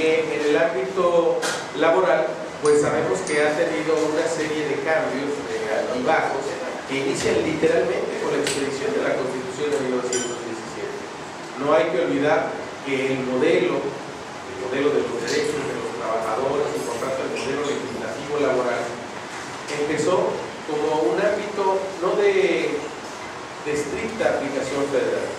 que en el ámbito laboral pues sabemos que ha tenido una serie de cambios altibajos que inician literalmente con la expedición de la Constitución de 1917. No hay que olvidar que el modelo de los derechos de los trabajadores, y por tanto el modelo legislativo laboral, empezó como un ámbito no de estricta aplicación federal.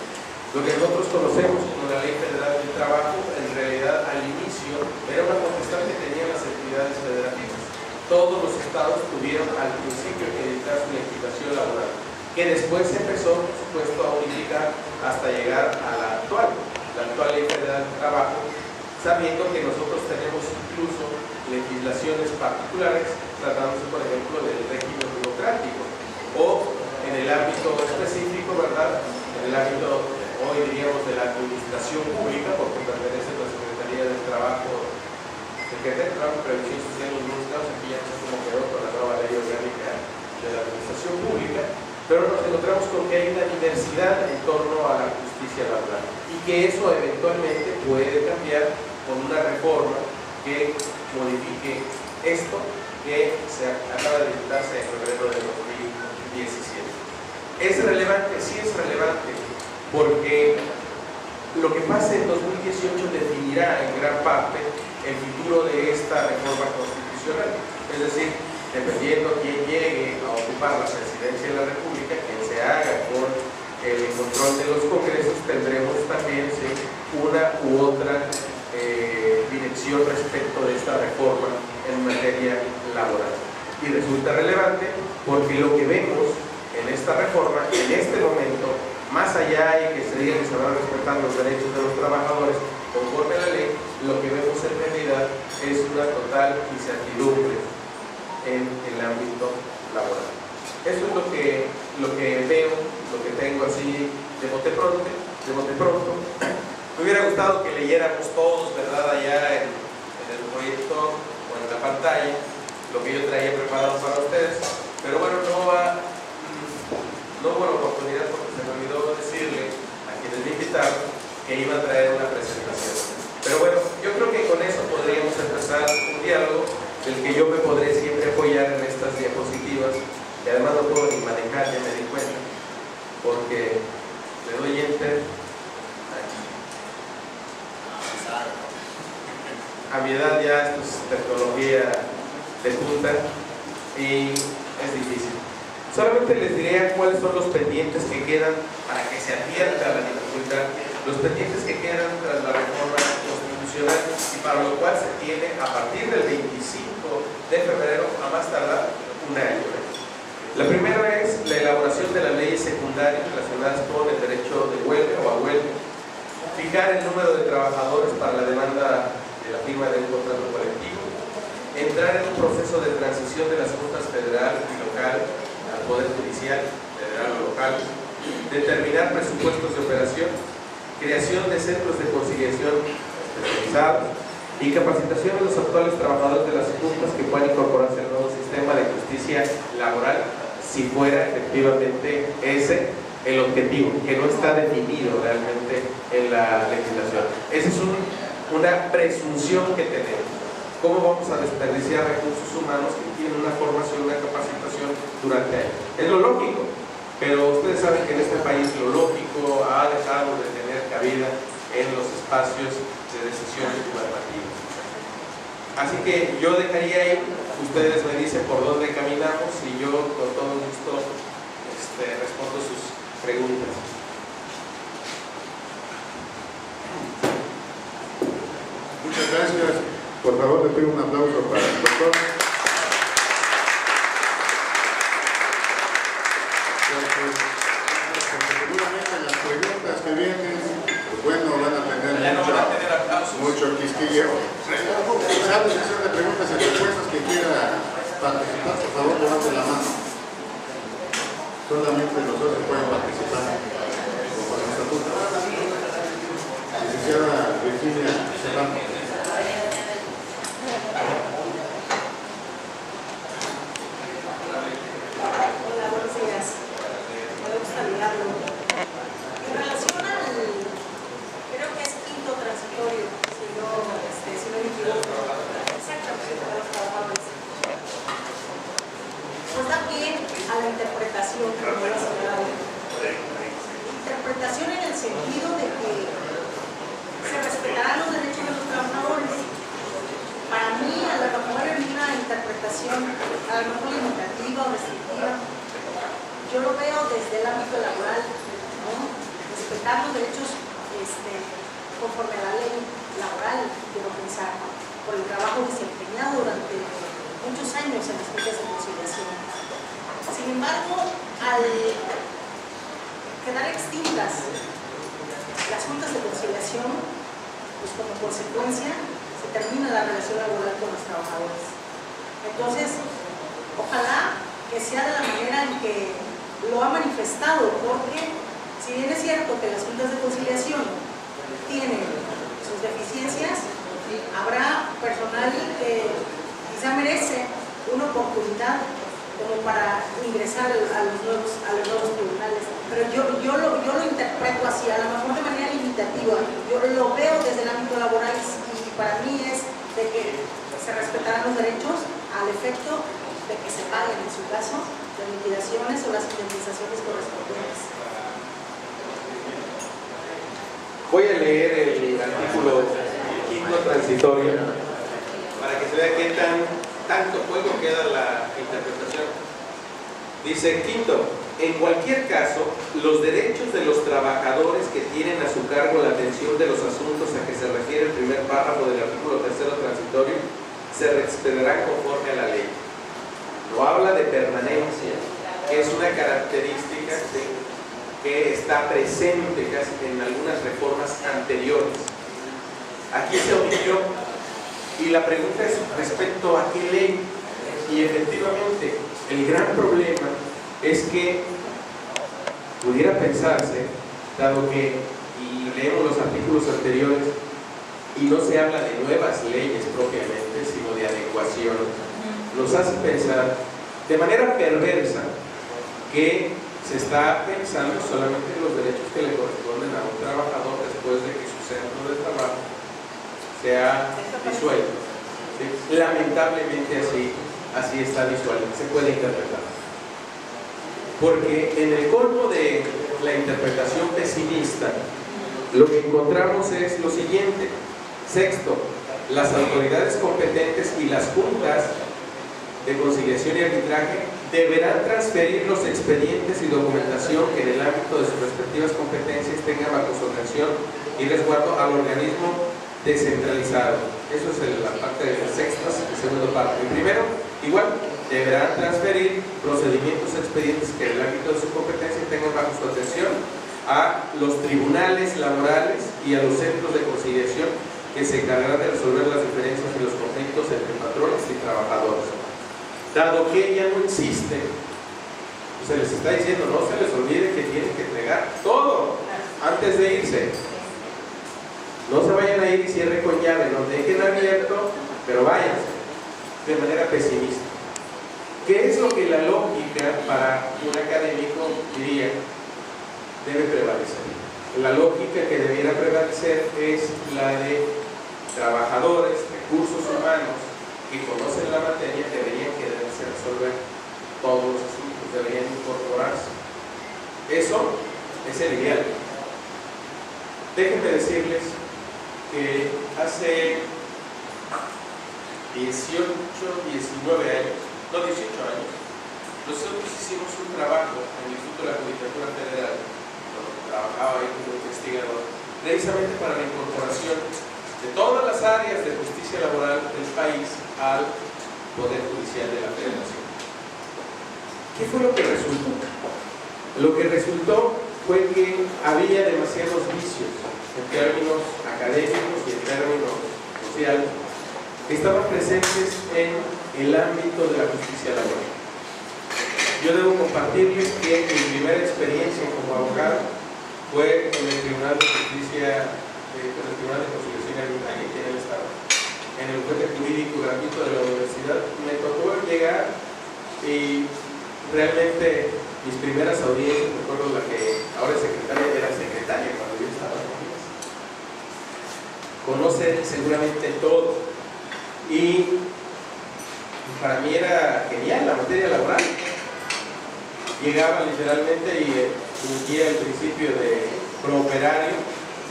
Lo que nosotros conocemos como la Ley Federal del Trabajo, en realidad al inicio era una potestad que tenían las entidades federativas. Todos los estados tuvieron al principio que dictar su legislación laboral, que después se empezó, por supuesto, a unificar hasta llegar a la actual Ley Federal del Trabajo, sabiendo que nosotros tenemos incluso legislaciones particulares, tratándose, por ejemplo, del régimen burocrático, o en el ámbito específico, ¿verdad? En el ámbito, hoy diríamos, de la administración pública, porque pertenece a la Secretaría del Trabajo, Secretaría de Trabajo y Previsión Social, en algunos casos, aquí ya no sé cómo quedó con la nueva ley orgánica de la administración pública, pero nos encontramos con que hay una diversidad en torno a la justicia laboral y que eso eventualmente puede cambiar con una reforma que modifique esto que se acaba de dictarse en febrero de 2017. ¿Es relevante? Sí es relevante, porque lo que pase en 2018 definirá en gran parte el futuro de esta reforma constitucional. Es decir, dependiendo quién llegue a ocupar la presidencia de la República, quien se haga con el control de los congresos, tendremos también una u otra dirección respecto de esta reforma en materia laboral. Y resulta relevante porque lo que vemos en esta reforma, en este momento, más allá de que se diga que se van a respetar los derechos de los trabajadores conforme a la ley, lo que vemos en realidad es una total incertidumbre en el ámbito laboral. Eso es lo que veo, lo que tengo así de bote pronto. Me hubiera gustado que leyéramos todos, ¿verdad?, allá en el proyecto o en la pantalla lo que yo traía preparado para ustedes, pero bueno, no hubo la oportunidad porque se me olvidó decirle a quienes me invitaron que iba a traer una presentación. Pero bueno, yo creo que con eso podríamos empezar un diálogo del que yo me podré siempre apoyar en estas diapositivas, que además no puedo ni manejar, ya me di cuenta, porque le doy enter. A mi edad ya esto es tecnología de punta y es difícil. Solamente les diré cuáles son los pendientes que quedan para que se advierta la dificultad, los pendientes que quedan tras la reforma constitucional y para lo cual se tiene a partir del 25 de febrero a más tardar un año. La primera es la elaboración de las leyes secundarias relacionadas con el derecho de huelga o a huelga, fijar el número de trabajadores para la demanda de la firma de un contrato colectivo, entrar en un proceso de transición de las juntas federal y local al Poder Judicial, federal o local, determinar presupuestos de operación, creación de centros de conciliación especializados y capacitación de los actuales trabajadores de las juntas que puedan incorporarse al nuevo sistema de justicia laboral si fuera efectivamente ese el objetivo, que no está definido realmente en la legislación. Esa es una presunción que tenemos. ¿Cómo vamos a desperdiciar recursos humanos que tienen una formación, una capacitación durante años? Es lo lógico, pero ustedes saben que en este país lo lógico ha dejado de tener cabida en los espacios de decisiones gubernativas. Así que yo dejaría ahí, ustedes me dicen por dónde caminamos y yo con todo gusto respondo sus preguntas. Muchas gracias. Por favor, le pido un aplauso para el doctor. Seguramente las preguntas que vienen, pues bueno, van a tener mucho quisquillo. ¿Sabe sesión de preguntas y respuestas que quiera participar? Por favor, levante la mano. Solamente los socios pueden participar. Licenciada Virginia Serrano. En relación al, creo que es quinto transitorio, si no por el trabajo desempeñado durante muchos años en las juntas de conciliación. Sin embargo, al quedar extintas las juntas de conciliación, pues como consecuencia se termina la relación laboral con los trabajadores. Entonces, ojalá que sea de la manera en que lo ha manifestado, porque si bien es cierto que las juntas de conciliación tienen sus deficiencias, habrá personal que quizá merece una oportunidad como para ingresar a los nuevos tribunales. Pero yo lo interpreto así, a lo mejor de manera limitativa. Yo lo veo desde el ámbito laboral y para mí es de que se respetarán los derechos al efecto de que se paguen, en su caso, las liquidaciones o las indemnizaciones correspondientes. Voy a leer el artículo 5 transitorio para que se vea qué tanto juego queda la interpretación. Dice, quinto, en cualquier caso, los derechos de los trabajadores que tienen a su cargo la atención de los asuntos a que se refiere el primer párrafo del artículo 3 transitorio se respetarán conforme a la ley. No habla de permanencia, que es una característica que está presente casi en algunas reformas anteriores. Aquí se omitió y la pregunta es respecto a qué ley. Y efectivamente el gran problema es que pudiera pensarse, dado que, y leemos los artículos anteriores, y no se habla de nuevas leyes propiamente, sino de adecuación, nos hace pensar de manera perversa que se está pensando solamente en los derechos que le corresponden a un trabajador después de que su centro de trabajo sea disuelto. ¿Sí? Lamentablemente así está disuelto, se puede interpretar. Porque en el colmo de la interpretación pesimista, lo que encontramos es lo siguiente. Sexto, las autoridades competentes y las juntas de conciliación y arbitraje deberán transferir los expedientes y documentación que en el ámbito de sus respectivas competencias tengan bajo su atención y resguardo al organismo descentralizado. Eso es la parte de la sexta, la segunda parte. El primero, igual, deberán transferir procedimientos expedientes que en el ámbito de su competencia tengan bajo su atención a los tribunales laborales y a los centros de conciliación que se encargarán de resolver las diferencias y los conflictos entre patrones y trabajadores. Dado que ella no insiste, pues se les está diciendo, no se les olvide que tienen que entregar todo antes de irse. No se vayan a ir y cierren con llave, no dejen abierto, pero váyanse de manera pesimista. ¿Qué es lo que la lógica para un académico diría debe prevalecer? La lógica que debiera prevalecer es la de trabajadores, recursos humanos que conocen la materia, deberían quererse resolver todos los asuntos, deberían incorporarse. Eso es el ideal. Déjenme decirles que hace 18, 19 años, no 18 años, nosotros hicimos un trabajo en el Instituto de la Judicatura Federal, donde trabajaba ahí como investigador, precisamente para la incorporación de todas las áreas de justicia laboral del país al Poder Judicial de la Federación. ¿Qué fue lo que resultó? Lo que resultó fue que había demasiados vicios en términos académicos y en términos sociales que estaban presentes en el ámbito de la justicia laboral. Yo debo compartirles que mi primera experiencia como abogado fue en el Tribunal de Justicia, en el Tribunal de Conciliación y Arbitraje aquí en el Estado, en el bufete jurídico gratuito de la universidad. Me tocó llegar y realmente mis primeras audiencias, recuerdo la que ahora es secretaria, era secretaria cuando yo estaba con ellos. Conocer seguramente todo y para mí era genial la materia laboral. Llegaba literalmente y incluía el principio de prooperario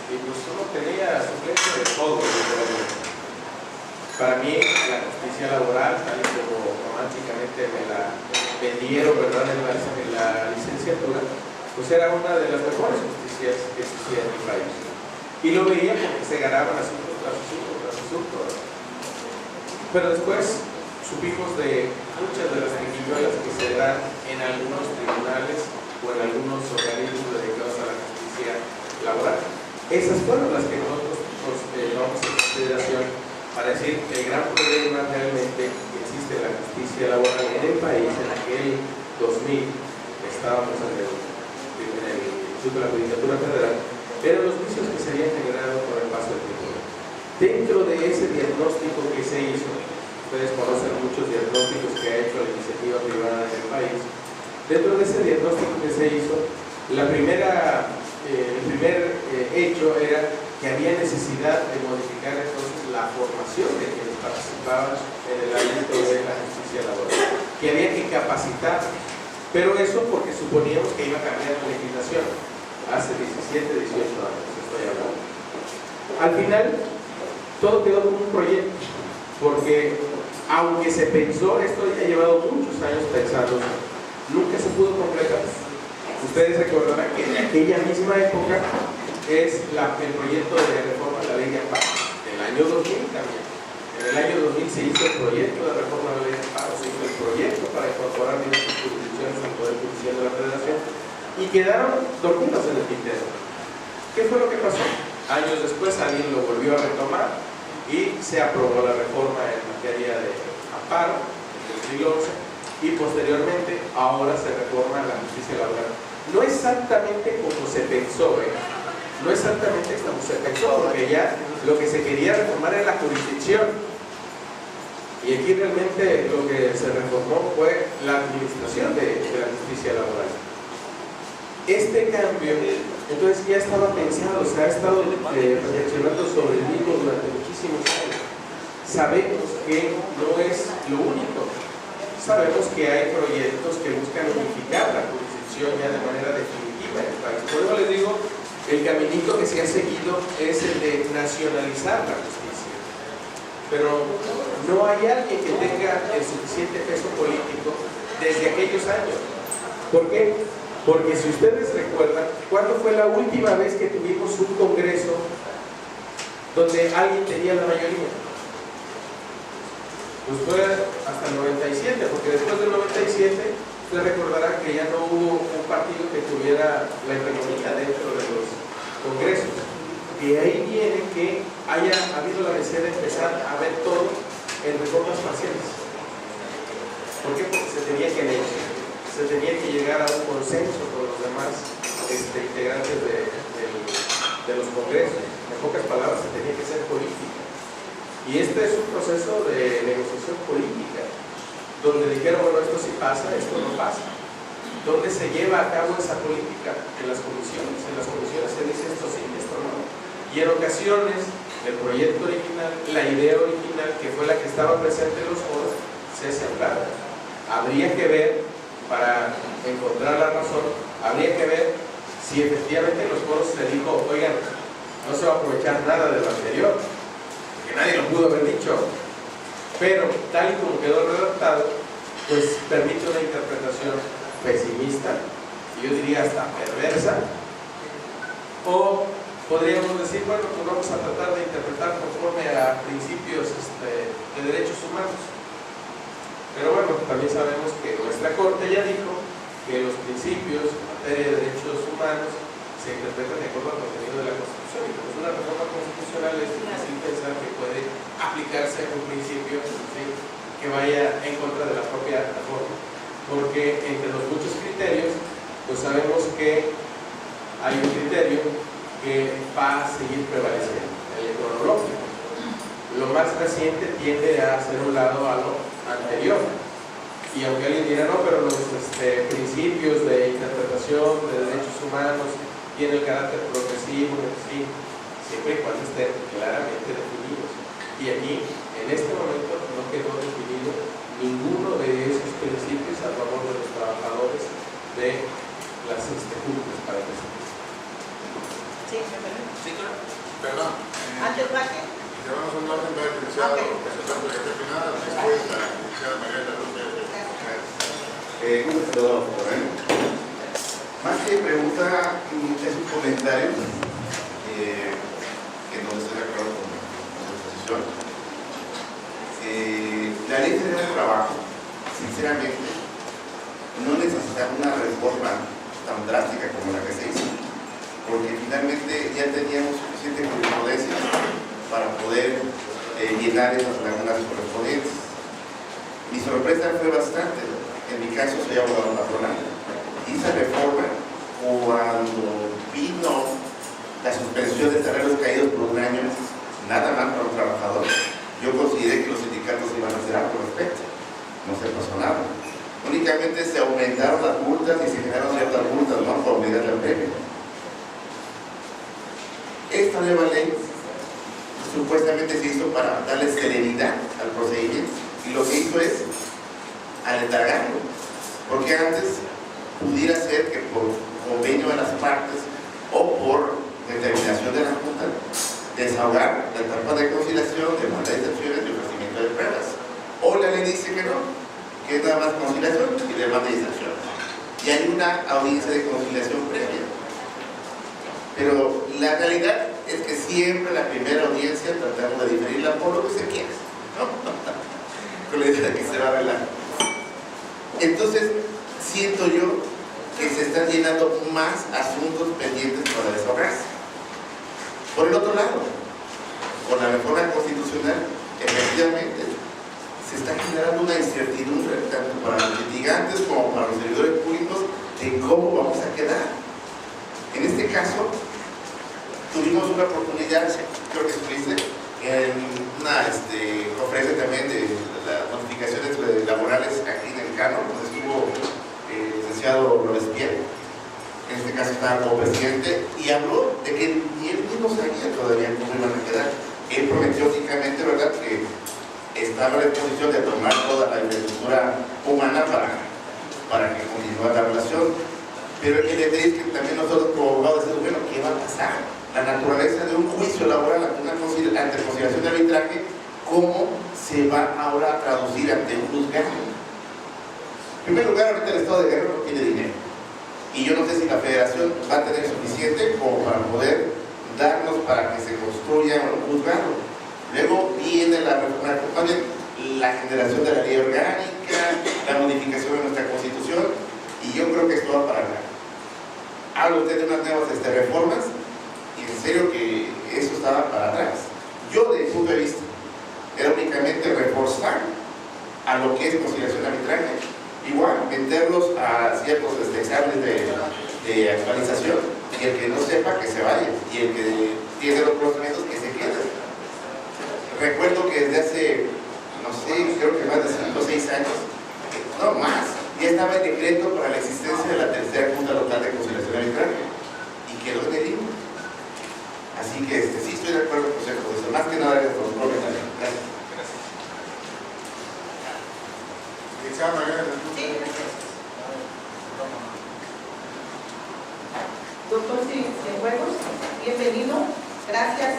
y pues uno tenía suplencia de todo literalmente. Para mí la justicia laboral, tal y como románticamente me la vendieron, ¿verdad?, en la licenciatura, pues era una de las mejores justicias que existía en mi país. Y lo veía porque se ganaban asuntos tras asunto, tras asunto. Pero después supimos de muchas de las triquiñuelas que se dan en algunos tribunales o en algunos organismos dedicados a la justicia laboral. Esas fueron las que nosotros tomamos en consideración para decir que el gran problema realmente que existe en la justicia laboral en el país en aquel 2000, estábamos en el Instituto de la Judicatura Federal, eran los vicios que se habían generado con el paso del tiempo. Dentro de ese diagnóstico que se hizo, ustedes conocen muchos diagnósticos que ha hecho la iniciativa privada en el país, dentro de ese diagnóstico que se hizo, el primer hecho era que había necesidad de modificar entonces la formación de quienes participaban en el ámbito de la justicia laboral, que había que capacitar, pero eso porque suponíamos que iba a cambiar la legislación hace 17, 18 años estoy hablando. Al final todo quedó como un proyecto, porque aunque se pensó, esto ha llevado muchos años pensando, nunca se pudo completar. Ustedes recordarán que en aquella misma época es el proyecto de reforma de la ley de amparo, en el año 2000 también. En el año 2000 se hizo el proyecto de reforma de la ley de amparo, se hizo el proyecto para incorporar diversas jurisdicciones al Poder Judicial de la Federación y quedaron dormidos en el tintero. ¿Qué fue lo que pasó? Años después alguien lo volvió a retomar y se aprobó la reforma en materia de amparo en el 2011 y posteriormente ahora se reforma la justicia laboral. No exactamente como se pensó, no exactamente como se pensó, porque ya lo que se quería reformar era la jurisdicción y aquí realmente lo que se reformó fue la administración de la justicia laboral. Este cambio entonces ya estaba pensado, se ha estado reflexionando sobre el mismo durante muchísimos años. Sabemos que no es lo único, sabemos que hay proyectos que buscan unificar la jurisdicción ya de manera definitiva en el país. Por eso les digo, el caminito que se ha seguido es el de nacionalizar la justicia, pero no hay alguien que tenga el suficiente peso político desde aquellos años. ¿Por qué? Porque si ustedes recuerdan, ¿cuándo fue la última vez que tuvimos un congreso donde alguien tenía la mayoría? Pues fue hasta el 97, porque después del 97 ustedes recordarán que ya no hubo un partido que tuviera la hegemonía dentro de los congresos. De ahí viene que haya habido la necesidad de empezar a ver todo en reformas parciales. ¿Por qué? Porque se tenía que negociar, se tenía que llegar a un consenso con los demás integrantes de los congresos. En pocas palabras, se tenía que ser política. Y este es un proceso de negociación política, donde dijeron, bueno, esto sí pasa, esto no pasa. ¿Dónde se lleva a cabo esa política? En las comisiones. En las comisiones se dice esto sí, esto no. Y en ocasiones, el proyecto original, la idea original, que fue la que estaba presente en los foros, se sembraba. Habría que ver, para encontrar la razón, habría que ver si efectivamente en los foros se dijo, oigan, no se va a aprovechar nada de lo anterior, que nadie lo pudo haber dicho, pero tal y como quedó redactado, pues permite una interpretación pesimista, y yo diría hasta perversa, o podríamos decir, bueno, pues vamos a tratar de interpretar conforme a principios de derechos humanos. Pero bueno, también sabemos que nuestra Corte ya dijo que los principios en materia de derechos humanos se interpretan de acuerdo al contenido de la Constitución, y pues una reforma constitucional es difícil pensar que puede aplicarse a un principio, ¿sí?, que vaya en contra de la propia reforma, porque entre los muchos criterios, pues sabemos que hay un criterio que va a seguir prevaleciendo, el cronológico. Lo más reciente tiende a hacer un lado a lo anterior, y aunque alguien dirá, no, pero los principios de interpretación de derechos humanos tienen el carácter progresivo, sí, siempre y cuando estén claramente definidos. Y aquí, en este momento, no quedó definido ninguno de esos principios a favor de los trabajadores de las juntas para que se... Sí, ¿me permite? Sí, claro. Perdón. Antes, Vaque. Llevamos un orden para el licenciado presentar el jefe final, después la licenciada María de la Luz. Más que pregunta, es un comentario que no estoy de acuerdo con la posición. Ley Federal del Trabajo, sinceramente, no necesitaba una reforma tan drástica como la que se hizo, porque finalmente ya teníamos suficiente jurisprudencia para poder llenar esas lagunas correspondientes. Mi sorpresa fue bastante. En mi caso soy abogado patronal. Hice reforma cuando vino la suspensión de salarios caídos por un año, nada más para un trabajador. Yo consideré que los sindicatos iban a hacer algo al respecto. No se pasó nada. Únicamente se aumentaron las multas y se generaron ciertas multas, ¿no?, por medida del premio. Esta nueva ley supuestamente se hizo para darle celeridad al procedimiento, y lo que hizo es aletargarlo, porque antes pudiera ser que por convenio de las partes o por determinación de la Junta desahogar la etapa de conciliación, demanda de excepciones y ofrecimiento de pruebas. Hoy la ley dice que no, que es nada más conciliación y demanda de excepciones, y hay una audiencia de conciliación previa. Pero la realidad es que siempre la primera audiencia tratamos de diferirla por lo que se quiere, ¿no? Con la idea de que se va a arreglar. Entonces, siento yo que se están llenando más asuntos pendientes para desahogarse. Por el otro lado, con la reforma constitucional, efectivamente, se está generando una incertidumbre tanto para los litigantes como para los servidores públicos de cómo vamos a quedar. En este caso, tuvimos una oportunidad, creo que estuviste, en una conferencia también de las notificaciones laborales aquí en el Cano, donde estuvo el licenciado Robespierre. En este caso estaba como presidente, y habló de que ni él mismo sabía todavía cómo iban a quedar. Él prometió únicamente, ¿verdad?, que estaba en disposición de tomar toda la infraestructura humana para que continuara la relación. Pero el detalle es que también nosotros como abogados decimos, bueno, ¿qué va a pasar? La naturaleza de un juicio laboral ante conciliación de arbitraje, ¿cómo se va ahora a traducir ante un juzgado? En primer lugar, ahorita el Estado de Guerrero no tiene dinero, y yo no sé si la Federación va a tener suficiente como para poder darnos para que se construya un juzgado. Luego viene la generación de la ley orgánica, la modificación de nuestra Constitución, y yo creo que esto va para acá. Habla usted de unas nuevas reformas, y en serio que eso estaba para atrás. Yo, desde mi punto de vista, era únicamente reforzar a lo que es conciliación arbitraje. Igual, meterlos a ciertos exámenes de actualización, y el que no sepa, que se vaya, y el que tiene los conocimientos, que se quede. Recuerdo que desde hace, no sé, creo que más de 5 o 6 años, no más, ya estaba el decreto para la existencia de la tercera Junta Local de Conciliación Arbitraje, y quedó en el limbo. Así que sí estoy de acuerdo con el profesor, más que nada con los propios también. Gracias. Doctor Cienfuegos, bienvenido. Gracias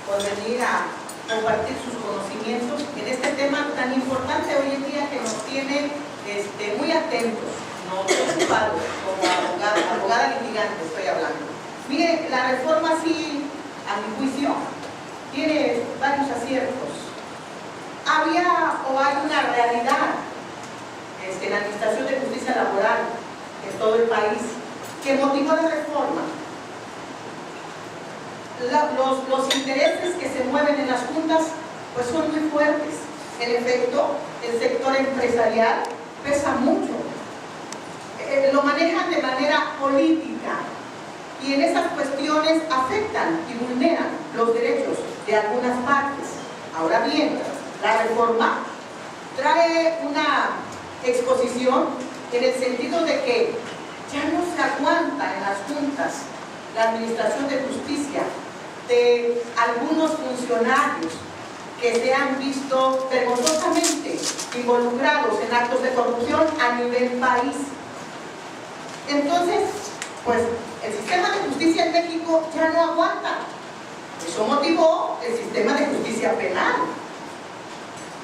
por venir a compartir sus conocimientos en este tema tan importante hoy en día que nos tiene muy atentos, no preocupados, como abogada litigante estoy hablando. Mire, la reforma sí, a mi juicio, tiene varios aciertos. Había o hay una realidad en la Administración de Justicia Laboral en todo el país que motivó la reforma. Los intereses que se mueven en las juntas pues son muy fuertes. En efecto, el sector empresarial pesa mucho. Lo manejan de manera política, y en esas cuestiones afectan y vulneran los derechos de algunas partes. Ahora bien, la reforma trae una exposición en el sentido de que ya no se aguanta en las juntas la administración de justicia de algunos funcionarios que se han visto vergonzosamente involucrados en actos de corrupción a nivel país. Entonces, pues el sistema de justicia en México ya no aguanta. Eso motivó el sistema de justicia penal,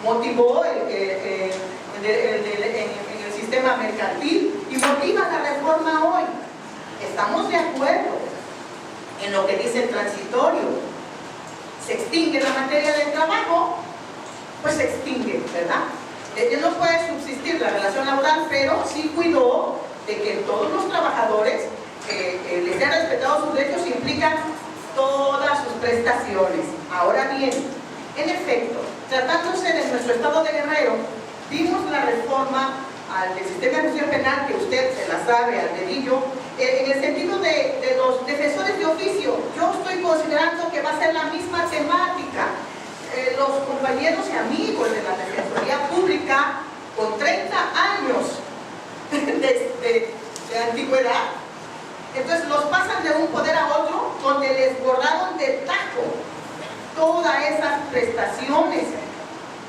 motivó en el sistema mercantil, y motiva la reforma hoy. Estamos de acuerdo en lo que dice el transitorio. Se extingue la materia del trabajo, pues se extingue, ¿verdad? no puede subsistir la relación laboral, pero sí cuidó de que todos los trabajadores les sean respetados sus derechos, implican todas sus prestaciones. Ahora bien, en efecto, tratándose de nuestro estado de Guerrero, dimos la reforma al sistema de justicia penal, que usted se la sabe al dedillo, en el sentido de los defensores de oficio. Yo estoy considerando que va a ser la misma temática. Los compañeros y amigos de la Defensoría Pública, con 30 años de antigüedad, entonces los pasan de un poder a otro, donde les borraron de tajo todas esas prestaciones,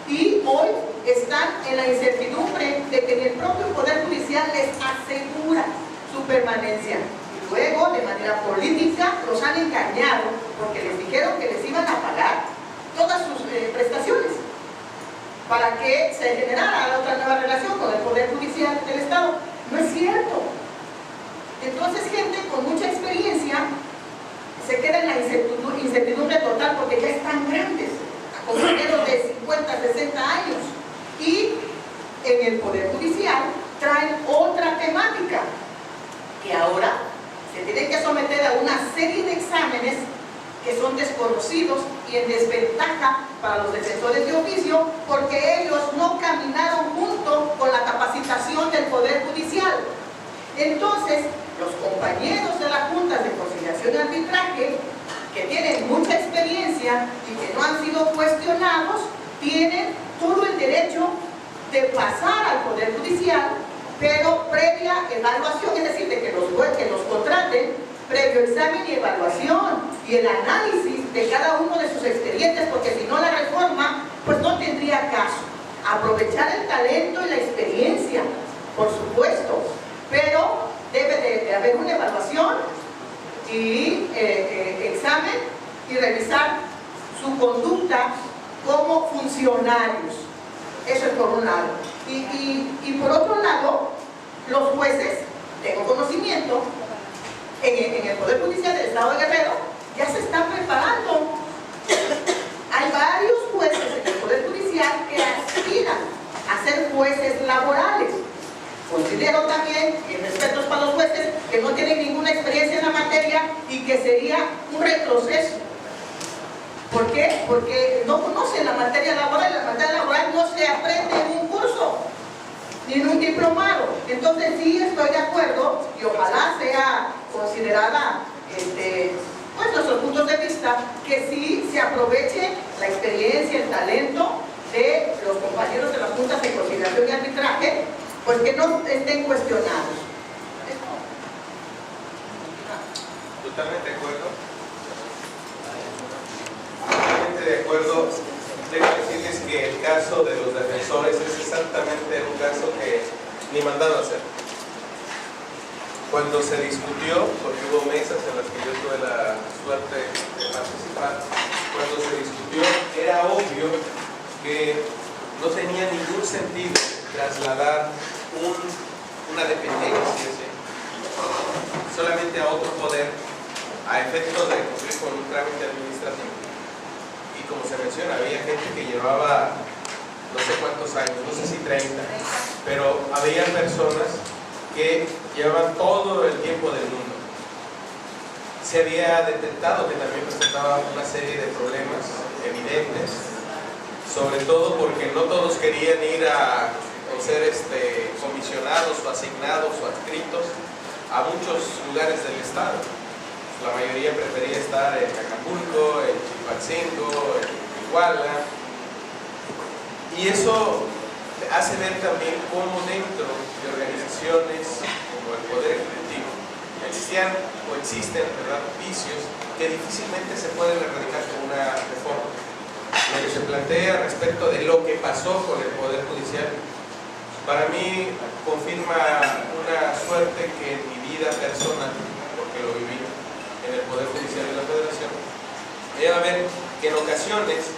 y hoy están en la incertidumbre de que ni el propio Poder Judicial les asegura su permanencia. Y luego, de manera política, los han engañado porque les dijeron que les iban a pagar todas sus prestaciones para que se generara otra nueva relación con el Poder Judicial del Estado. No es cierto. Entonces, gente con mucha experiencia se queda en la incertidumbre total, porque ya están grandes, compañeros de 50, 60 años, y en el Poder Judicial traen otra temática, que ahora se tienen que someter a una serie de exámenes que son desconocidos y en desventaja para los defensores de oficio, porque ellos no caminaron junto con la capacitación del Poder Judicial. Entonces, los compañeros de las juntas de conciliación y arbitraje, que tienen mucha experiencia y que no han sido cuestionados, tienen todo el derecho de pasar al Poder Judicial, pero previa evaluación, es decir, de que los contraten, previo examen y evaluación y el análisis de cada uno de sus expedientes, porque si no, la reforma pues no tendría caso. Aprovechar el talento y la experiencia, por supuesto, pero debe de haber una evaluación y examen y revisar su conducta como funcionarios. Eso es por un lado. Y por otro lado, los jueces, tengo conocimiento, en el Poder Judicial del Estado de Guerrero ya se están preparando. Hay varios jueces en el Poder Judicial que aspiran a ser jueces laborales. Considero también, y respetos para los jueces, que no tienen ninguna experiencia en la materia y que sería un retroceso. ¿Por qué? Porque no conocen la materia laboral. La materia laboral no se aprende en un curso ni en un diplomado. Entonces sí estoy de acuerdo, y ojalá sea considerada pues nuestros puntos de vista, que sí se aproveche la experiencia, el talento de los compañeros de las juntas de conciliación y arbitraje, pues que no estén cuestionados. Totalmente de acuerdo. Totalmente de acuerdo. Tengo que decirles que el caso de los defensores es exactamente un caso que ni mandaron a hacer. Cuando se discutió, porque hubo mesas en las que yo tuve la suerte de participar, cuando se discutió era obvio que no tenía ningún sentido trasladar una dependencia, ¿sí?, solamente a otro poder a efectos de cumplir con un trámite administrativo. Y como se menciona, había gente que llevaba no sé cuántos años, no sé si 30, pero había personas que llevaban todo el tiempo del mundo. Se había detectado que también presentaba una serie de problemas evidentes, sobre todo porque no todos querían ir a ser comisionados o asignados o adscritos a muchos lugares del estado. La mayoría prefería estar en Acapulco, en Chilpancingo, en Iguala, y eso hace ver también cómo dentro de organizaciones como el Poder Ejecutivo existían o existen, ¿verdad?, vicios que difícilmente se pueden erradicar con una reforma. Lo que se plantea respecto de lo que pasó con el Poder Judicial, para mí confirma una suerte que en mi vida personal, porque lo viví en el Poder Judicial de la Federación, debe haber que en ocasiones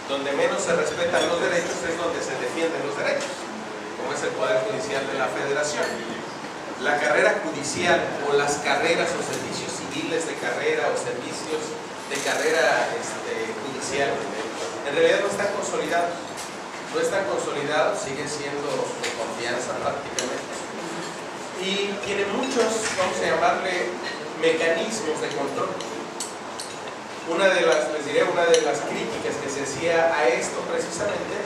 donde menos se respetan los derechos es donde se defienden los derechos, como es el Poder Judicial de la Federación. La carrera judicial o las carreras o servicios civiles de carrera o servicios de carrera judicial en realidad no están consolidados. no están consolidados, siguen siendo de confianza prácticamente, y tiene muchos, vamos a llamarle, mecanismos de control. Les diré, una de las críticas que se hacía a esto precisamente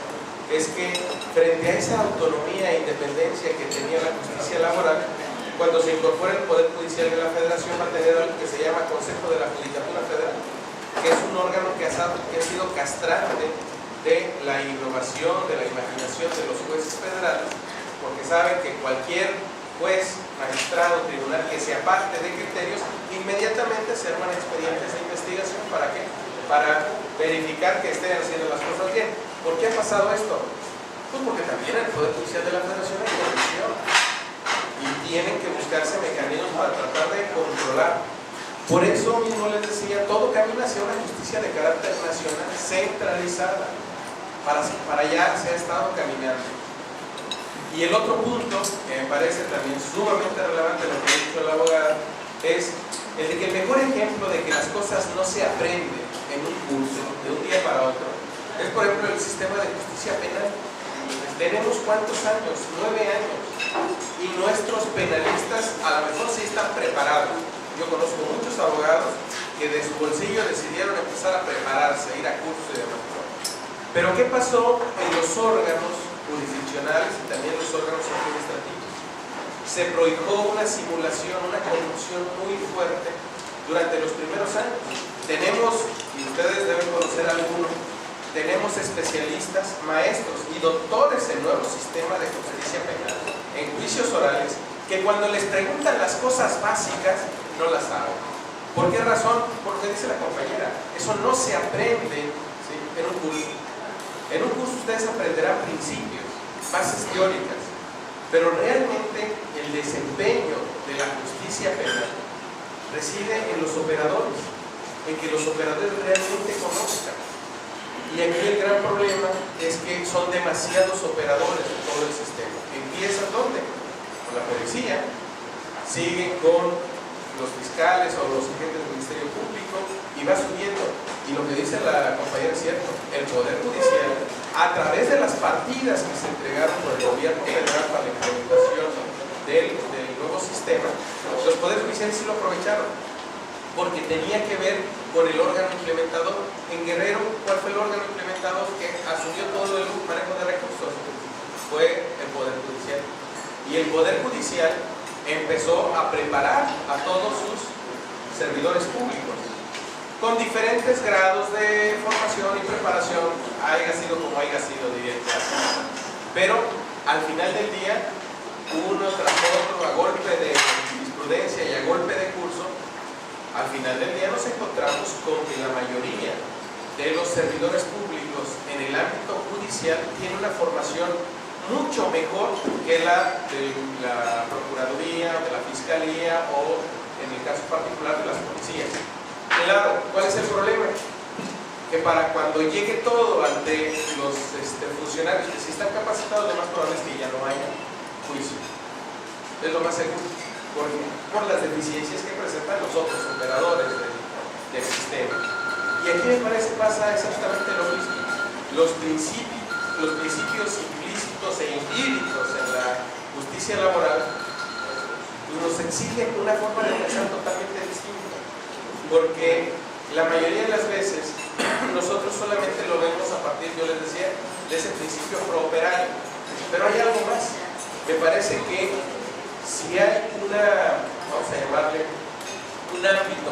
es que frente a esa autonomía e independencia que tenía la justicia laboral, cuando se incorpora el Poder Judicial de la Federación va a tener algo que se llama Consejo de la Judicatura Federal, que es un órgano que ha sido castrante de la innovación, de la imaginación de los jueces federales, porque saben que cualquier juez, magistrado, tribunal que se aparte de criterios, inmediatamente se arman expedientes de investigación. ¿Para qué? Para verificar que estén haciendo las cosas bien. ¿Por qué ha pasado esto? Pues porque también el Poder Judicial de la Federación hay corrupción y tienen que buscarse mecanismos para tratar de controlar. Por eso mismo les decía, todo camina hacia una justicia de carácter nacional centralizada. Para allá se ha estado caminando. Y el otro punto, que me parece también sumamente relevante lo que ha dicho la abogada, es el de que el mejor ejemplo de que las cosas no se aprenden en un curso de un día para otro es, por ejemplo, el sistema de justicia penal. Tenemos ¿cuántos años? 9 años. Y nuestros penalistas a lo mejor sí están preparados. Yo conozco muchos abogados que de su bolsillo decidieron empezar a prepararse, ir a cursos y demás. Pero ¿qué pasó en los órganos jurisdiccionales y también los órganos administrativos? Se prohijó una simulación, una corrupción muy fuerte durante los primeros años. Tenemos, y ustedes deben conocer alguno, tenemos especialistas, maestros y doctores en nuevo sistema de justicia penal, en juicios orales, que cuando les preguntan las cosas básicas, no las saben. ¿Por qué razón? Porque dice la compañera, eso no se aprende, ¿sí?, en un curso. En un curso ustedes aprenderán principios, bases teóricas, pero realmente el desempeño de la justicia penal reside en los operadores, en que los operadores realmente conozcan. Y aquí el gran problema es que son demasiados operadores en todo el sistema. ¿Empiezan dónde? Con la policía, siguen con los fiscales o los agentes del Ministerio Público y va subiendo. Y lo que dice la compañera es cierto, el Poder Judicial, a través de las partidas que se entregaron por el gobierno federal para la implementación del nuevo sistema, los poderes judiciales sí lo aprovecharon, porque tenía que ver con el órgano implementador. En Guerrero, ¿cuál fue el órgano implementador que asumió todo el manejo de recursos? Fue el Poder Judicial. Y el Poder Judicial empezó a preparar a todos sus servidores públicos con diferentes grados de formación y preparación, haya sido como haya sido, diría el caso. Pero al final del día, uno tras otro, a golpe de jurisprudencia y a golpe de curso, al final del día nos encontramos con que la mayoría de los servidores públicos en el ámbito judicial tiene una formación mucho mejor que la de la Procuraduría, de la Fiscalía o, en el caso particular, de las policías. Claro, ¿cuál es el problema? Que para cuando llegue todo ante los funcionarios que sí están capacitados, lo más probable es que ya no haya juicio. Es lo más seguro, por las deficiencias que presentan los otros operadores del sistema. Y aquí me parece pasa exactamente lo mismo. Los principios implícitos e implícitos en la justicia laboral nos exigen una forma de pensar totalmente distinta, porque la mayoría de las veces nosotros solamente lo vemos a partir, yo les decía, de ese principio prooperario. Pero hay algo más. Me parece que si hay vamos a llamarle, un ámbito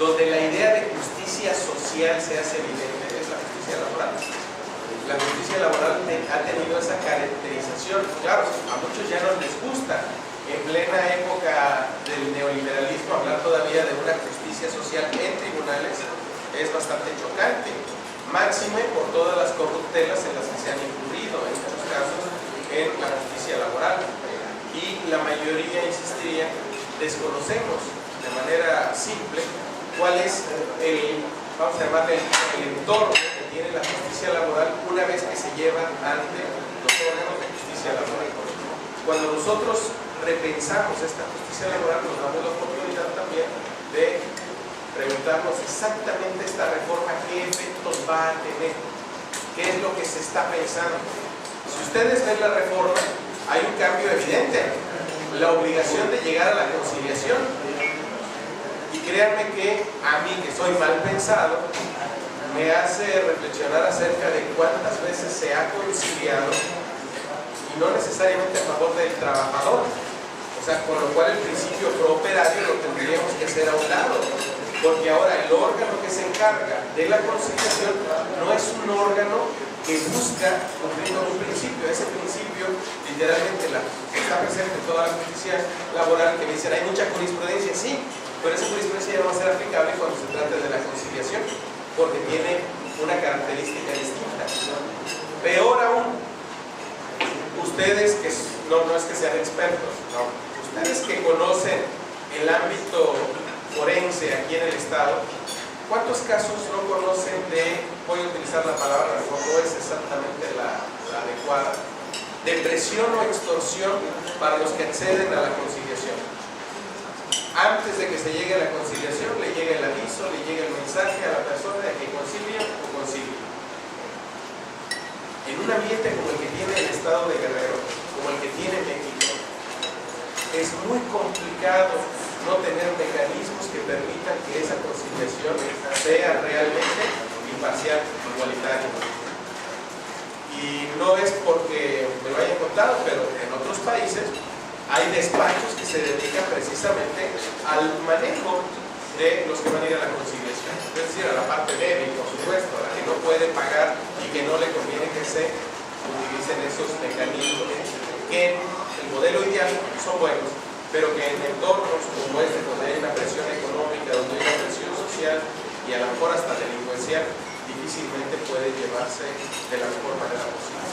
donde la idea de justicia social se hace evidente, es la justicia laboral. La justicia laboral ha tenido esa caracterización. Claro, a muchos ya no les gusta. En plena época del neoliberalismo, hablar todavía de una justicia social en tribunales es bastante chocante, máxime por todas las corruptelas en las que se han incurrido en muchos casos en la justicia laboral. Y la mayoría, insistiría, desconocemos de manera simple cuál es vamos a llamarle, el entorno que tiene la justicia laboral una vez que se lleva ante los órganos de justicia laboral. Cuando nosotros repensamos esta justicia laboral, nos damos la oportunidad también de preguntarnos exactamente esta reforma qué efectos va a tener. qué es lo que se está pensando. Si ustedes ven la reforma, hay un cambio evidente, la obligación de llegar a la conciliación. Y créanme que a mí, que soy mal pensado, me hace reflexionar acerca de cuántas veces se ha conciliado, y no necesariamente a favor del trabajador. O sea, con lo cual el principio pro operario lo tendríamos que hacer a un lado, porque ahora el órgano que se encarga de la conciliación no es un órgano que busca cumplir con un principio. Ese principio literalmente está presente en toda la justicia laboral, que dicen hay mucha jurisprudencia, sí, pero esa jurisprudencia ya no va a ser aplicable cuando se trate de la conciliación, porque tiene una característica distinta. Peor aún, ustedes que no es que sean expertos, no, ustedes que conocen el ámbito forense aquí en el estado, ¿cuántos casos no conocen de, voy a utilizar la palabra, no es exactamente la adecuada, de presión o extorsión para los que acceden a la conciliación? Antes de que se llegue a la conciliación, le llega el aviso, le llega el mensaje a la persona de que concilie o concilie. En un ambiente como el que tiene el estado de Guerrero, como el que tiene México, es muy complicado no tener mecanismos que permitan que esa conciliación sea realmente imparcial, igualitaria. Y no es porque me lo hayan contado, pero en otros países hay despachos que se dedican precisamente al manejo de los que van a ir a la conciliación, es decir, a la parte médica, por supuesto, a la que no puede pagar y que no le conviene que se utilicen esos mecanismos, que en el modelo ideal son buenos, pero que en entornos como este, donde hay una presión económica, donde hay una presión social y a lo mejor hasta delincuencial, difícilmente puede llevarse de la mejor manera posible.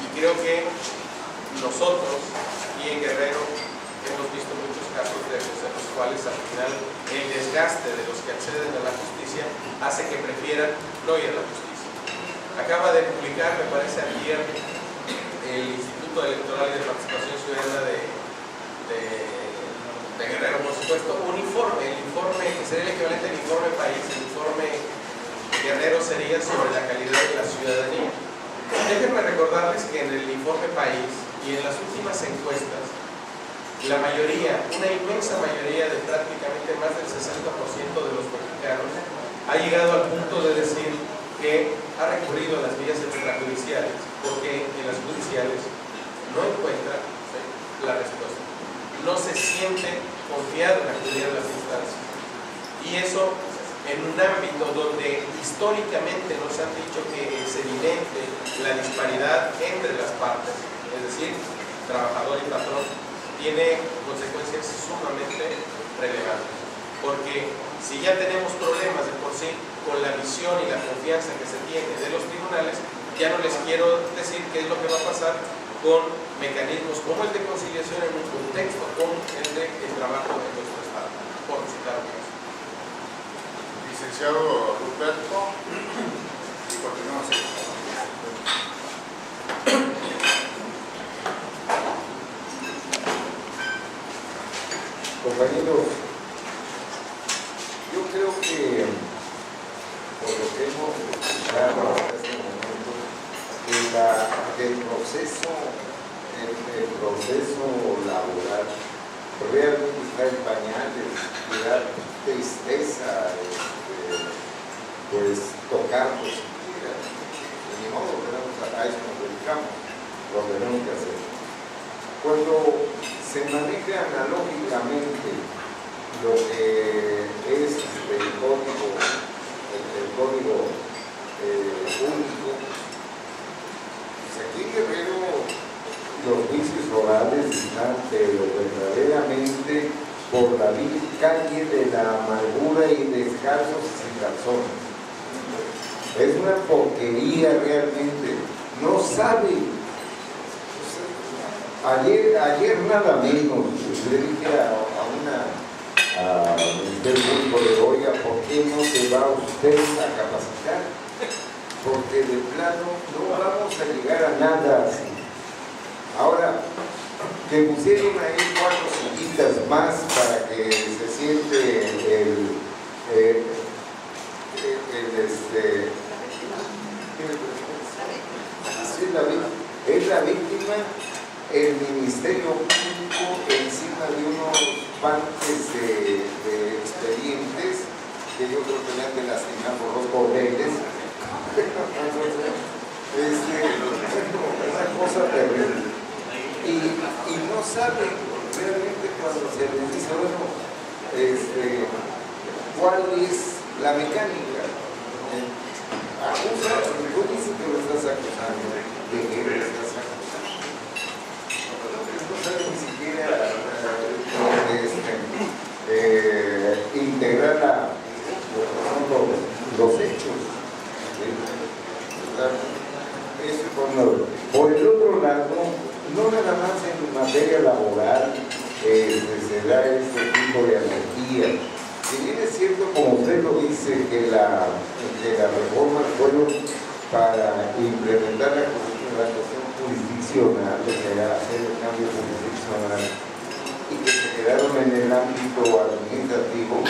Y creo que nosotros, aquí en Guerrero, hemos visto muchos casos de esos en los cuales al final el desgaste de los que acceden a la justicia hace que prefieran no ir a la justicia. Acaba de publicar, me parece ayer, el Instituto Electoral y de Participación Ciudadana de Guerrero, por supuesto, un informe, el informe que sería el equivalente al informe país, el informe Guerrero sería sobre la calidad de la ciudadanía. Déjenme recordarles que en el informe país y en las últimas encuestas, la mayoría, una inmensa mayoría de prácticamente más del 60% de los mexicanos ha llegado al punto de decir que ha recurrido a las vías extrajudiciales porque en las judiciales no encuentra la respuesta, no se siente confiado en acudir a las instancias. Y eso en un ámbito donde históricamente nos han dicho que es evidente la disparidad entre las partes, es decir, trabajador y patrón, tiene consecuencias sumamente relevantes. Porque si ya tenemos problemas de por sí con la visión y la confianza que se tiene de los tribunales, ya no les quiero decir qué es lo que va a pasar con mecanismos como el de conciliación en un contexto como el de el trabajo de nuestro Estado, por citar un caso. Licenciado Ruperto, y continuamos. Compañeros, yo creo que por lo que hemos escuchado hasta este momento, el proceso laboral realmente está en pañales, y da tristeza pues tocarlo siquiera. De mi modo, a eso nos dedicamos, lo tenemos que hacer. Cuando se maneja analógicamente lo que es el código único, pues aquí en Guerrero los juicios orales están pero verdaderamente por la calle de la amargura y descalzos sin razón. Es una porquería realmente, no sabe. Ayer nada menos le dije a Ministerio Público de oiga, ¿por qué no se va usted a capacitar? Porque de plano no vamos a llegar a nada así. Ahora, que pusieron ahí 4 sillitas más para que se siente es la víctima el Ministerio Público encima de unos partes de expedientes que yo creo que le han de lastimar por los cordeles. Es una cosa terrible. Y no saben realmente cuando se les dice, bueno, cuál es la mecánica. Acusa, tú dices que lo estás acusando, ¿de qué lo estás acusando? No saben ni siquiera integrar los hechos. Eso por el otro lado, no nada más en materia laboral se da este tipo de anarquía. Si bien es cierto, como usted lo dice, que la reforma fueron para implementar la cuestión jurisdiccional, o sea, hacer el cambio jurisdiccional, y que se quedaron en el ámbito administrativo,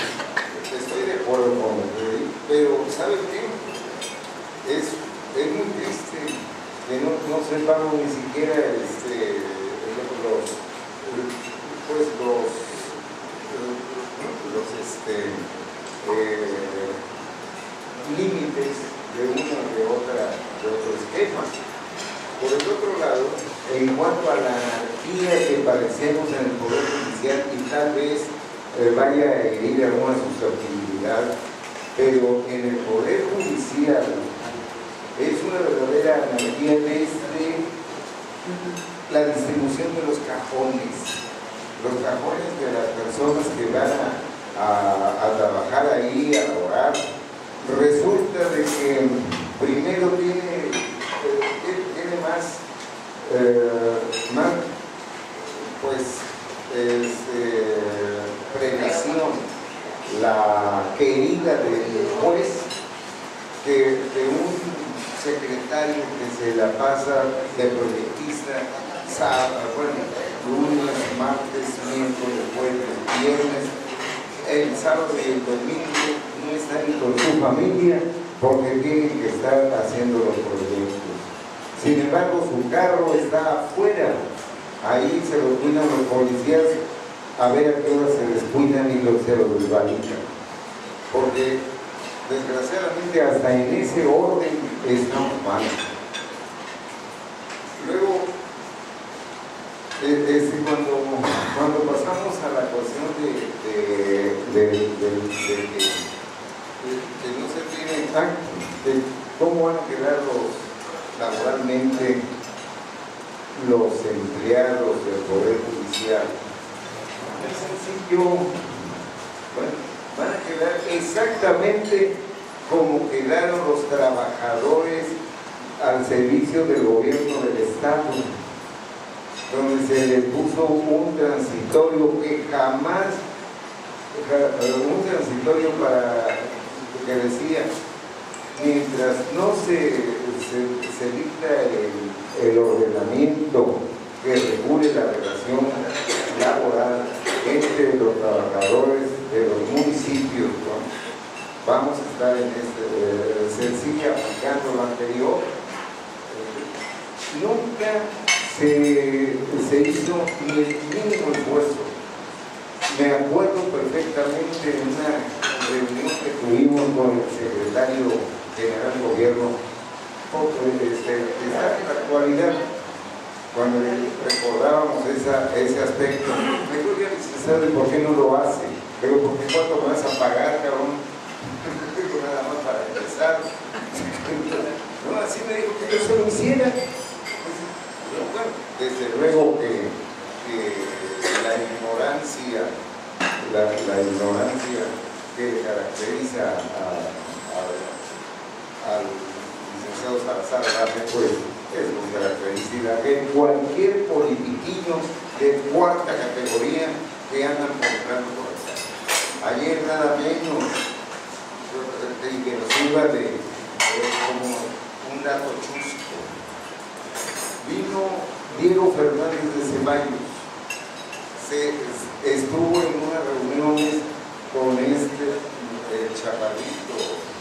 estoy de acuerdo con usted, pero ¿sabe qué? Es muy triste que no sepamos ni siquiera límites de uno de otro esquema. Por el otro lado, en cuanto a la anarquía que padecemos en el Poder Judicial, y tal vez vaya a herir alguna susceptibilidad, pero en el Poder Judicial es una verdadera anarquía desde la distribución de los cajones de las personas que van a trabajar ahí, a laborar. Resulta de que primero tiene más prelación la querida del juez que de un secretario que se la pasa de proyectista lunes, martes, miércoles, jueves, viernes, el sábado y el domingo no están con su familia porque tienen que estar haciendo los proyectos. Sin embargo, su carro está afuera, ahí se lo cuidan los policías a ver a qué hora se descuidan y se lo desvalijan. Porque desgraciadamente hasta en ese orden estamos mal. Luego, cuando pasamos a la cuestión de que no se tiene de cómo van a quedar laboralmente los empleados del Poder Judicial, es sencillo. Bueno, van a quedar exactamente como quedaron los trabajadores al servicio del gobierno del Estado, donde se le puso un transitorio que jamás, un transitorio que decía, mientras no se dicta el ordenamiento que regule la relación laboral entre los trabajadores de los municipios, ¿no? Vamos a estar en sencilla aplicando lo anterior. Nunca se hizo ni el mínimo esfuerzo. Me acuerdo perfectamente de una reunión que tuvimos con el secretario general de gobierno, está en la actualidad, cuando recordábamos ese aspecto. Me dijo, ya licenciado, ¿y por qué no lo hace? Pero ¿por qué cuánto me vas a pagar, cabrón? Nada más para empezar. No, así me dijo que yo se lo hiciera. Bueno, desde luego que la ignorancia que caracteriza al licenciado Salazar Arce, pues es muy característica en cualquier politiquillo de cuarta categoría que andan comprando por acá. Ayer nada menos, y que nos sirva como un dato chusco, vino Diego Fernández de Ceballos, estuvo en unas reuniones con el chaparrito,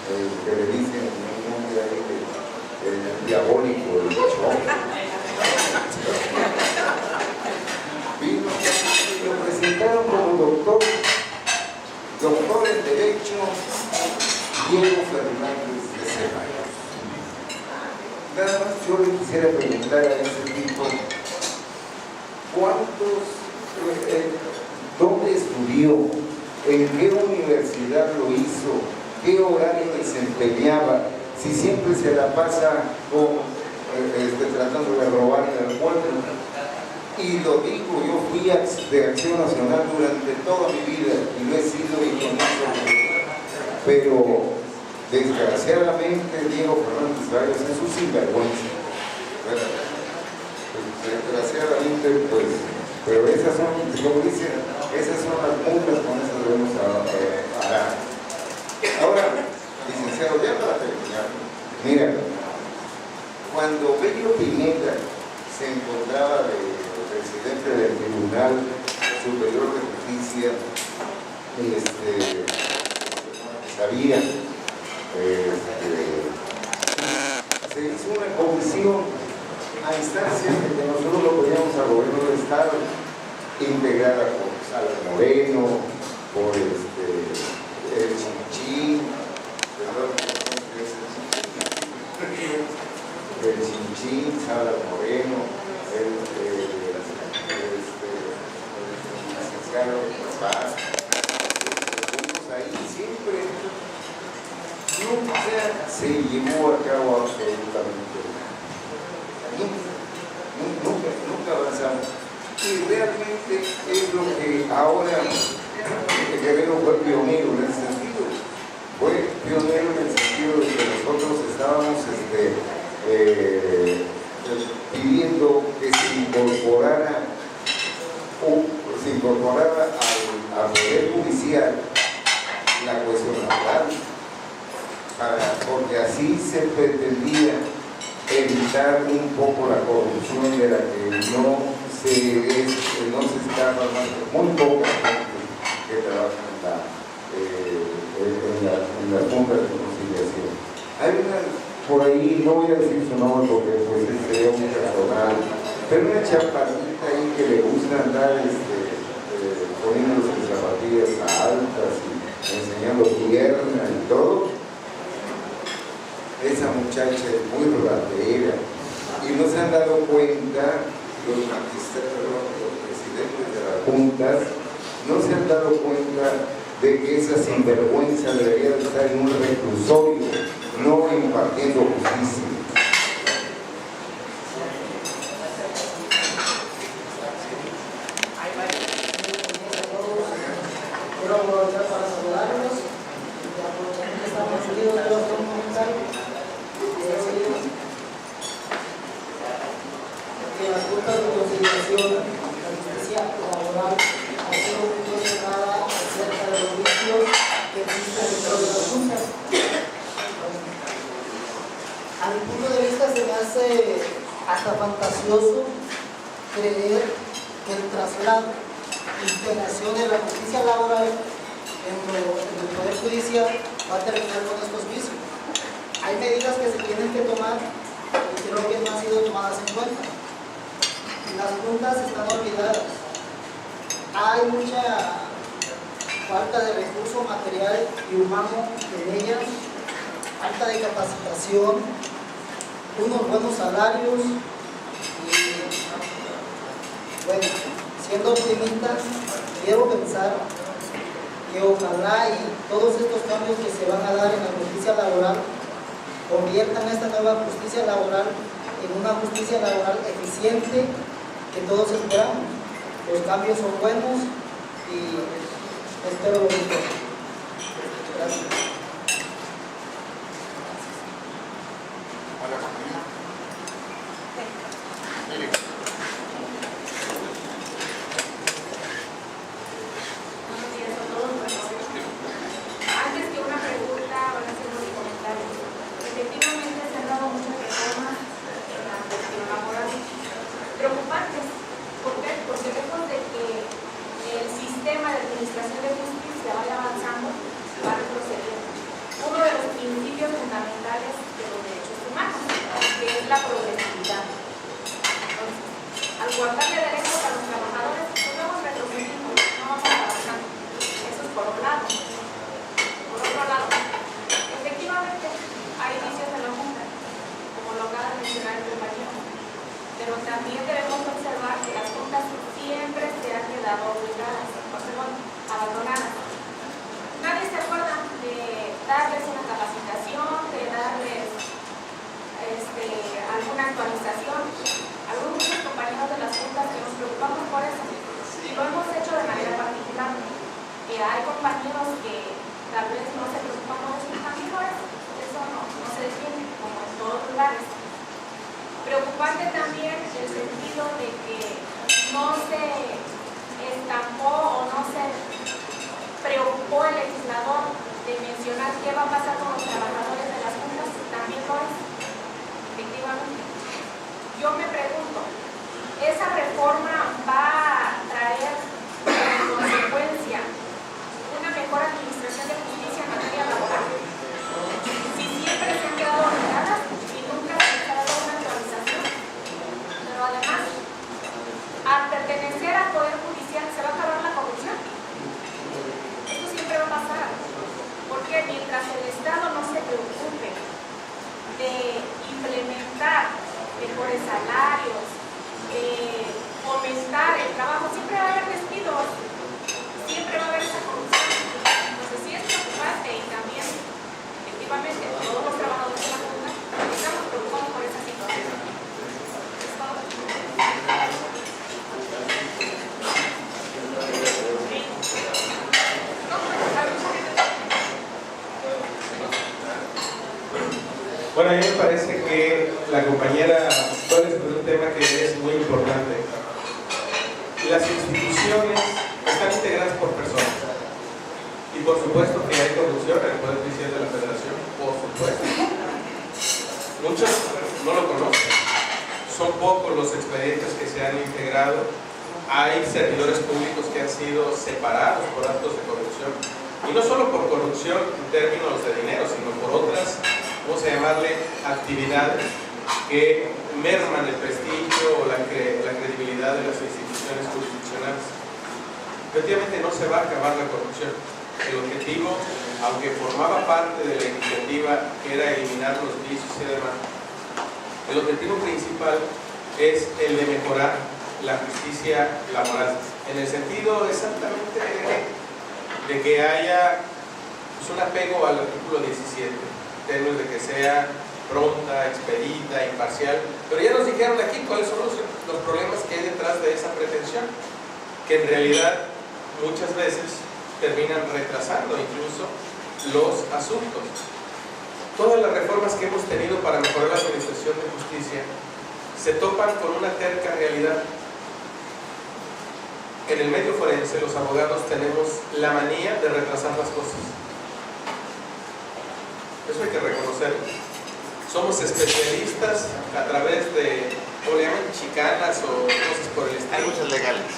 que le dicen el nombre ahí el diabólico, el chon. Vino y lo presentaron como doctor en Derecho, Diego Fernández de Ceballos. Nada más yo le quisiera preguntar a ese tipo, ¿dónde estudió? ¿En qué universidad lo hizo? ¿Qué horario desempeñaba? Si siempre se la pasa tratando de robar en el pueblo. Y lo digo, yo fui de Acción Nacional durante toda mi vida y lo he sido y con eso. Pero desgraciadamente Diego Fernández Ceballos es un sinvergüenza. Desgraciadamente, pues, pero esas son, como dicen, esas son las multas, con eso debemos parar. Ahora, licenciado, ya para terminar, mira, cuando Bello Pineda se encontraba de presidente del Tribunal Superior de Justicia, sabía, se hizo una comisión a instancias de que nosotros lo podíamos al gobierno del Estado, integrada por Sala Moreno, por el Chinchín, Sala Moreno, el licenciado Paz, ahí siempre nunca se llevó a cabo absolutamente nada. Nunca avanzamos. Y realmente es lo que ahora Guerrero fue pionero en ese sentido. Fue pionero en el sentido de que nosotros estábamos pidiendo que se incorporara al Poder Judicial la cuestión laboral, porque así se pretendía evitar un poco la corrupción de la que no se escapa muy poca gente que trabaja en la Junta de Conciliación. Hay una, por ahí, no voy a decir su nombre porque pues sería muy personal, pero una chaparrita ahí que le gusta andar poniéndose en zapatillas altas y enseñando pierna y todo. Esa muchacha es muy ratera y no se han dado cuenta los magistrados, los presidentes de las juntas, no se han dado cuenta de que esa sinvergüenza debería de estar en un reclusorio, no impartiendo justicia. Quiero aprovechar para saludarlos y aprovechar que estamos unidos, quiero hacer un comentario. Que las juntas de conciliación, la justicia laboral, ha sido muy cuestionada acerca de los vicios que existen dentro de las juntas. A mi punto de vista se me hace hasta fantasioso creer que el traslado, integración de la justicia laboral en el Poder Judicial va a terminar con estos vicios. Hay medidas que se tienen que tomar y creo que no han sido tomadas en cuenta. Las juntas están olvidadas. Hay mucha falta de recurso material y humano en ellas, falta de capacitación, unos buenos salarios y, bueno, siendo optimista, quiero pensar que ojalá y todos estos cambios que se van a dar en la justicia laboral conviertan esta nueva justicia laboral en una justicia laboral eficiente que todos esperamos. Los cambios son buenos y espero lo mejor. Gracias. El sistema de administración de justicia vaya avanzando, va retrocediendo. igualdad de derechos a los trabajadores, pues vamos retrocediendo, no vamos avanzando. Eso es por un lado. Por otro lado, efectivamente, hay inicios de la Junta, como lo acaba de mencionar el compañero, pero también debemos observar que las juntas siempre se han quedado obligadas, abandonadas. Nadie se acuerda de darles una capacitación, de darles alguna actualización. Algunos compañeros de las juntas que nos preocupamos por eso, y lo hemos hecho de manera particular. Hay compañeros que tal vez no se preocupan por eso, también por eso no se detiene, como en todos los lugares. Preocupante también el sentido de que no se estampó o no se preocupó el legislador de mencionar qué va a pasar con los trabajadores de las juntas, también lo es, efectivamente. Yo me pregunto, ¿esa reforma va a traer como consecuencia una mejor administración de justicia en materia laboral? Si siempre se han quedado obligadas y nunca se ha dado una actualización, pero además, al pertenecer al Poder Judicial, ¿se va a acabar la corrupción? Esto siempre va a pasar, porque mientras el Estado no se preocupe de implementar mejores salarios, fomentar el trabajo, siempre va a haber despidos, siempre va a haber esa corrupción. Entonces sí es preocupante, y también efectivamente todos los trabajadores de la Junta estamos preocupados por esa situación. ¿Es todo? Bueno, a mí me parece que la compañera Flores es un tema que es muy importante. Las instituciones están integradas por personas. Y por supuesto que hay corrupción en el Poder Judicial de la Federación, por supuesto. Muchos no lo conocen. Son pocos los expedientes que se han integrado. Hay servidores públicos que han sido separados por actos de corrupción. Y no solo por corrupción en términos de dinero, sino por otras, vamos a llamarle, actividades que merman el prestigio o la credibilidad de las instituciones jurisdiccionales. Efectivamente no se va a acabar la corrupción. El objetivo, aunque formaba parte de la iniciativa que era eliminar los vicios y demás, el objetivo principal es el de mejorar la justicia laboral, en el sentido exactamente de que haya un apego al artículo 17, en términos de que sea pronta, expedita, imparcial. Pero ya nos dijeron aquí cuáles son los problemas que hay detrás de esa pretensión, que en realidad muchas veces terminan retrasando incluso los asuntos. Todas las reformas que hemos tenido para mejorar la administración de justicia se topan con una terca realidad. En el medio forense, los abogados tenemos la manía de retrasar las cosas. Eso hay que reconocerlo. Somos especialistas a través de, ¿cómo le llaman? Chicanas o cosas por el estilo. Argucias legales.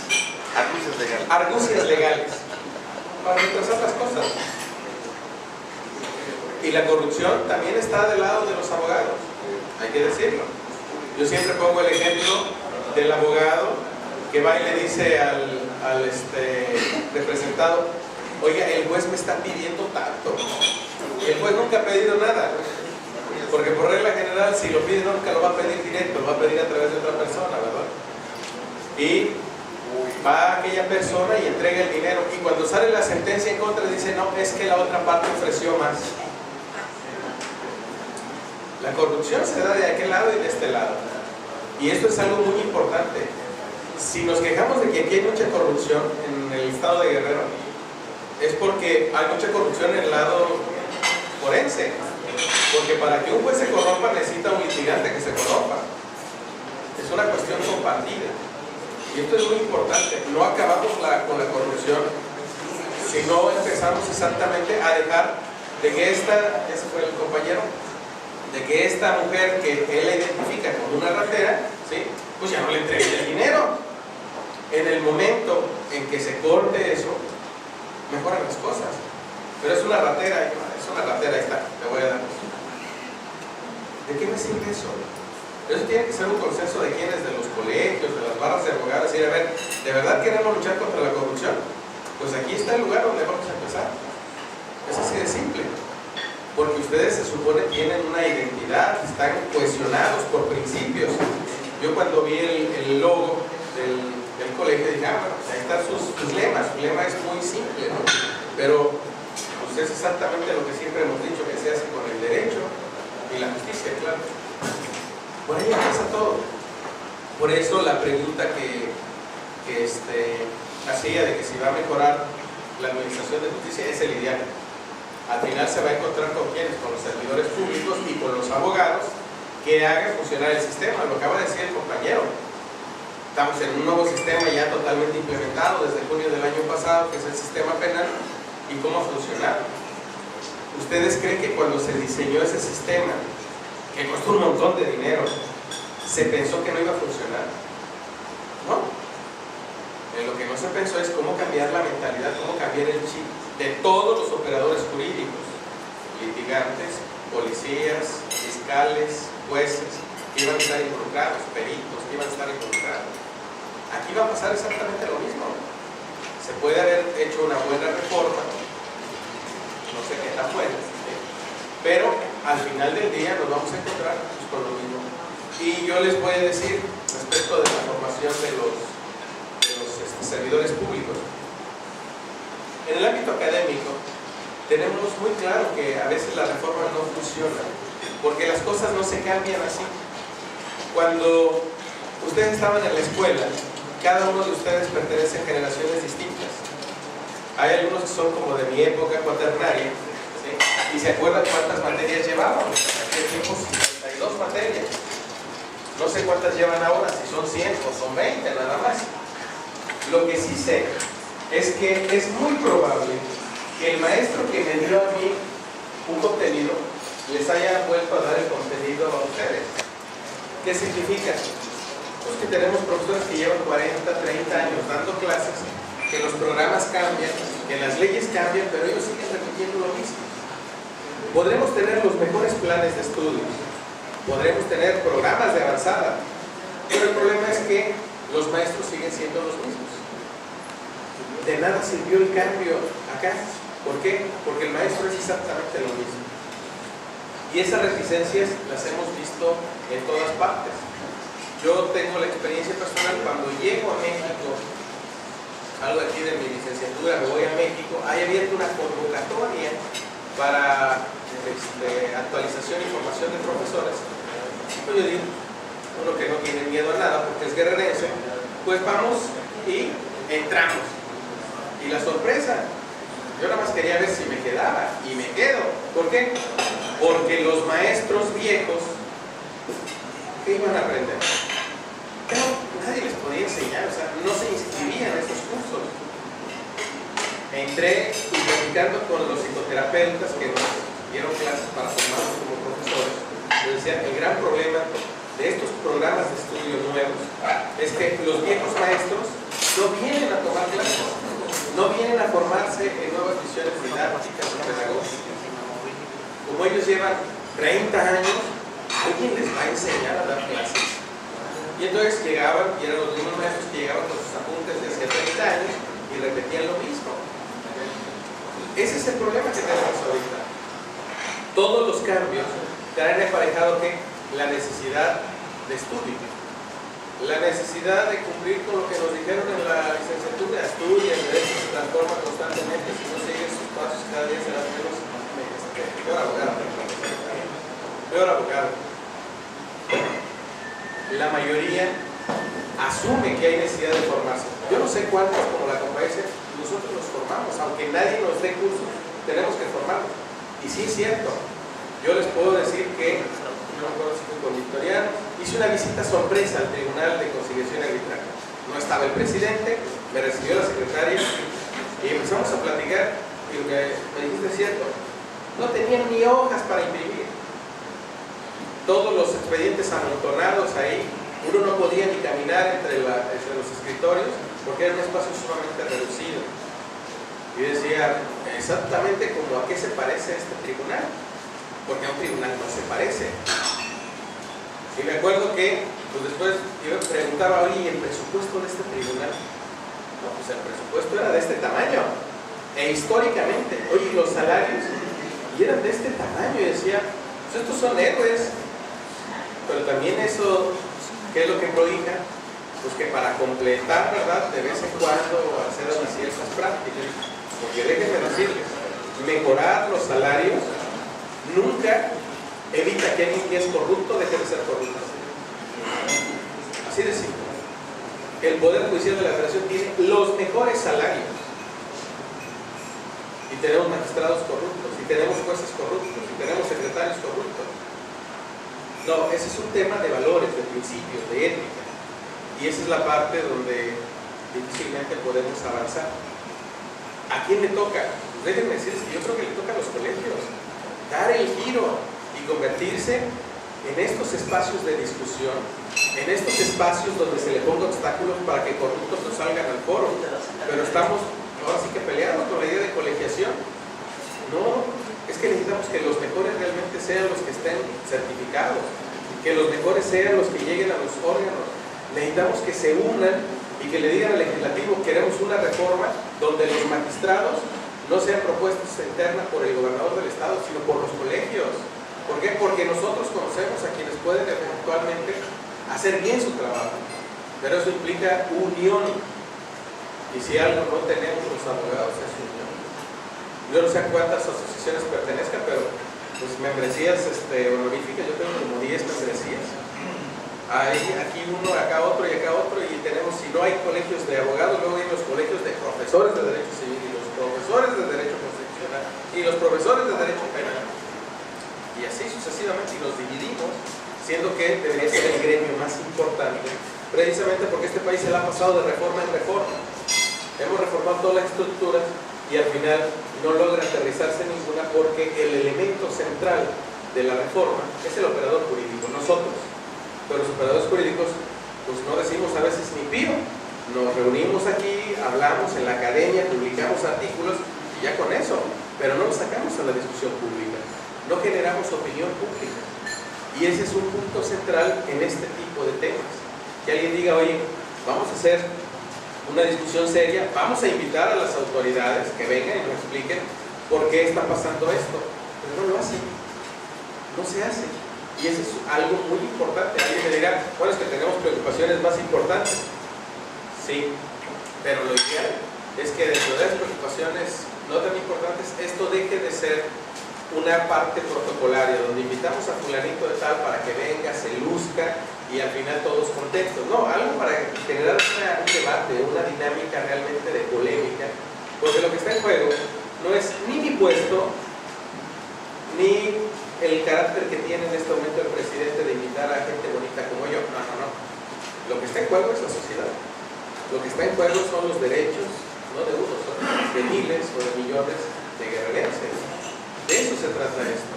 Argucias legales. Argucias legales. Para retrasar las cosas. Y la corrupción también está del lado de los abogados. Hay que decirlo. Yo siempre pongo el ejemplo del abogado que va y le dice al representado: oiga, el juez me está pidiendo tanto. El juez nunca ha pedido nada, porque por regla general, si lo pide nunca lo va a pedir directo, lo va a pedir a través de otra persona, ¿verdad? Y va aquella persona y entrega el dinero, y cuando sale la sentencia en contra dice: no, es que la otra parte ofreció más. La corrupción se da de aquel lado y de este lado, y esto es algo muy importante. Si nos quejamos de que aquí hay mucha corrupción en el estado de Guerrero, es porque hay mucha corrupción en el lado forense, porque para que un juez se corrompa necesita un litigante que se corrompa. Es una cuestión compartida, y esto es muy importante. No acabamos con la corrupción si no empezamos exactamente a dejar de que ese fue el compañero, de que esta mujer que él identifica como una ratera, ¿sí?, pues ya no le entregue el dinero. En el momento en que se corte eso, mejoran las cosas. Pero es una ratera, ahí está, te voy a dar eso. ¿De qué me sirve eso? Eso tiene que ser un consenso de quienes, de los colegios, de las barras de decir, a ver, ¿de verdad queremos luchar contra la corrupción? Pues aquí está el lugar donde vamos a empezar. Es así de simple. Porque ustedes se supone tienen una identidad, están cohesionados por principios. Yo cuando vi el logo del colegio dije, bueno, ahí están sus lemas. Su lema es muy simple, ¿no? Pero pues es exactamente lo que siempre hemos dicho, que se hace con el derecho y la justicia, claro. Por ahí empieza todo. Por eso la pregunta que hacía de que si va a mejorar la administración de justicia es el ideal. Al final se va a encontrar con quienes, con los servidores públicos y con los abogados que hagan funcionar el sistema. Lo acaba de decir el compañero. Estamos en un nuevo sistema ya totalmente implementado desde junio del año pasado, que es el sistema penal, y cómo ha funcionado. ¿Ustedes creen que cuando se diseñó ese sistema, que costó un montón de dinero, se pensó que no iba a funcionar? No. Lo que no se pensó es cómo cambiar la mentalidad, cómo cambiar el chip de todos los operadores jurídicos, litigantes, policías, fiscales, jueces, que iban a estar involucrados, peritos, que iban a estar involucrados. Aquí va a pasar exactamente lo mismo. Se puede haber hecho una buena reforma, no sé qué tan buena, pero al final del día nos vamos a encontrar pues, con lo mismo. Y yo les voy a decir respecto de la formación de los servidores públicos. En el ámbito académico tenemos muy claro que a veces las reformas no funcionan porque las cosas no se cambian así. Cuando ustedes estaban en la escuela, cada uno de ustedes pertenece a generaciones distintas. Hay algunos que son como de mi época cuaternaria, ¿sí? Y se acuerdan cuántas materias llevábamos. En aquel tiempo 52 materias. No sé cuántas llevan ahora, si son 100 o son 20 nada más. Lo que sí sé es que es muy probable que el maestro que me dio a mí un contenido les haya vuelto a dar el contenido a ustedes. ¿Qué significa? Pues que tenemos profesores que llevan 40, 30 años dando clases, que los programas cambian, que las leyes cambian, pero ellos siguen repitiendo lo mismo. Podremos tener los mejores planes de estudios, podremos tener programas de avanzada, pero el problema es que los maestros siguen siendo los mismos. De nada sirvió el cambio acá. ¿Por qué? Porque el maestro es exactamente lo mismo. Y esas reticencias las hemos visto en todas partes. Yo tengo la experiencia personal, cuando llego a México, salgo aquí de mi licenciatura, me voy a México, hay abierto una convocatoria para actualización y formación de profesores. Pues yo digo, uno que no tiene miedo a nada porque es guerrerense, pues vamos y entramos. Y la sorpresa, yo nada más quería ver si me quedaba, y me quedo. ¿Por qué? Porque los maestros viejos, ¿qué iban a aprender? Pero nadie les podía enseñar, o sea, no se inscribían en esos cursos. Entré y platicando con los psicoterapeutas que nos dieron clases para formarnos como profesores, les decía, el gran problema de estos programas de estudio nuevos es que los viejos maestros no vienen a tomar clases, no vienen a formarse en nuevas visiones didácticas o pedagógicas. Como ellos llevan 30 años, alguien les va a enseñar a dar clases. Y entonces llegaban, y eran los mismos maestros que llegaban con sus apuntes de hace 30 años y repetían lo mismo. Ese es el problema que tenemos ahorita. Todos los cambios traen aparejado que la necesidad de estudio, la necesidad de cumplir con lo que nos dijeron en la licenciatura: estudia, el derecho se transforma constantemente, si no sigues sus pasos cada día serás menos. Peor abogado. La mayoría asume que hay necesidad de formarse. Yo no sé cuántos, como la compañía, nosotros nos formamos, aunque nadie nos dé cursos, tenemos que formarnos. Y sí es cierto, yo les puedo decir que, no me acuerdo si fue con Victoriano, hice una visita sorpresa al Tribunal de Conciliación y Arbitraje. No estaba el presidente, me recibió la secretaria y empezamos a platicar, y lo que me dijiste es cierto, no tenían ni hojas para imprimir. Todos los expedientes amontonados ahí, uno no podía ni caminar entre los escritorios porque era un espacio sumamente reducido. Y decía, exactamente como a qué se parece este tribunal, porque a un tribunal no se parece. Y me acuerdo que Pues después yo preguntaba, oye, ¿y el presupuesto de este tribunal? No, pues el presupuesto era de este tamaño. E históricamente, oye, los salarios, y eran de este tamaño. Y decía, pues estos son héroes. Pero también eso, ¿qué es lo que prohíba? Pues que para completar, ¿verdad?, de vez en cuando hacer unas ciertas prácticas. Porque déjenme decirles, mejorar los salarios nunca evita que alguien que es corrupto deje de ser corrupto. Así de simple. El Poder Judicial de la Federación tiene los mejores salarios. Y tenemos magistrados corruptos, y tenemos jueces corruptos, y tenemos secretarios corruptos. No, ese es un tema de valores, de principios, de ética. Y esa es la parte donde difícilmente podemos avanzar. ¿A quién le toca? Pues déjenme decirles que yo creo que le toca a los colegios dar el giro y convertirse en estos espacios de discusión, en estos espacios donde se le ponga obstáculos para que corruptos no salgan al foro. Pero estamos ahora sí que peleando con la idea de colegiación. No, es que necesitamos que los mejores realmente sean los que estén certificados, que los mejores sean los que lleguen a los órganos. Necesitamos que se unan y que le digan al legislativo: queremos una reforma donde los magistrados no sean propuestos internas por el gobernador del estado, sino por los colegios. ¿Por qué? Porque nosotros conocemos a quienes pueden eventualmente hacer bien su trabajo, pero eso implica unión. Y si algo no tenemos los abogados es unión. Yo no sé a cuántas asociaciones pertenezcan, pero pues membresías honoríficas, yo tengo como 10 membresías. Hay aquí uno, acá otro y acá otro, y tenemos, si no hay colegios de abogados, luego hay los colegios de profesores de Derecho Civil, y los profesores de Derecho Constitucional, y los profesores de Derecho Penal. Y así sucesivamente, y los dividimos, siendo que debería ser el gremio más importante, precisamente porque este país se la ha pasado de reforma en reforma. Hemos reformado todas las estructuras y al final no logra aterrizarse ninguna, porque el elemento central de la reforma es el operador jurídico, nosotros. Pero los operadores jurídicos, pues no decimos a veces ni pío. Nos reunimos aquí, hablamos en la academia, publicamos artículos y ya con eso, pero no lo sacamos a la discusión pública, no generamos opinión pública. Y ese es un punto central en este tipo de temas. Que alguien diga, oye, vamos a hacer una discusión seria, vamos a invitar a las autoridades que vengan y nos expliquen por qué está pasando esto. Pero no lo hacen, no se hace. Y eso es algo muy importante. Alguien me dirá, bueno, es que tenemos preocupaciones más importantes. Sí, pero lo ideal es que dentro de las preocupaciones no tan importantes, esto deje de ser una parte protocolaria, donde invitamos a fulanito de tal para que venga, se luzca y al final todos contentos. No, algo para generar un debate, una dinámica realmente de polémica, porque lo que está en juego no es ni mi puesto, ni el carácter que tiene en este momento el presidente de invitar a gente bonita como yo. No, no, no. Lo que está en juego es la sociedad. Lo que está en juego son los derechos, no de unos, son de miles o de millones de guerrerenses. De eso se trata esto,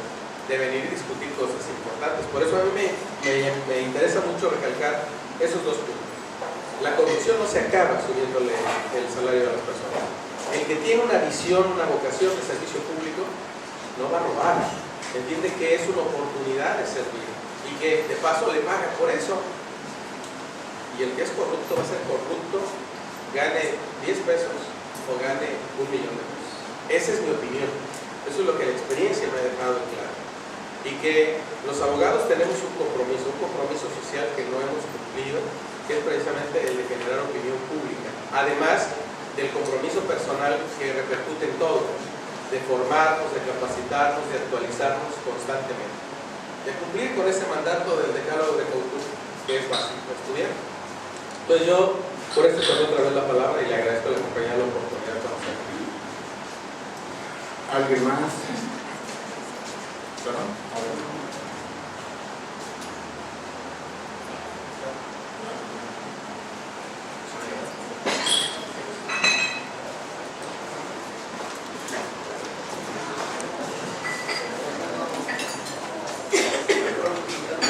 de venir y discutir cosas importantes. Por eso a mí me interesa mucho recalcar esos dos puntos. La corrupción no se acaba subiéndole el salario a las personas. El que tiene una visión, una vocación de servicio público, no va a robar. Entiende que es una oportunidad de servir y que de paso le paga por eso. Y el que es corrupto va a ser corrupto, gane 10 pesos o gane 1 millón de pesos. Esa es mi opinión. Eso es lo que la experiencia me ha dejado claro. Y que los abogados tenemos un compromiso social que no hemos cumplido, que es precisamente el de generar opinión pública. Además del compromiso personal que repercute en todo, de formarnos, de capacitarnos, de actualizarnos constantemente, de cumplir con ese mandato del decálogo de Cautur, que es básico, estudiar. Entonces yo, por esto tomé otra vez la palabra y le agradezco a la compañía la oportunidad de conocer. ¿Alguien más?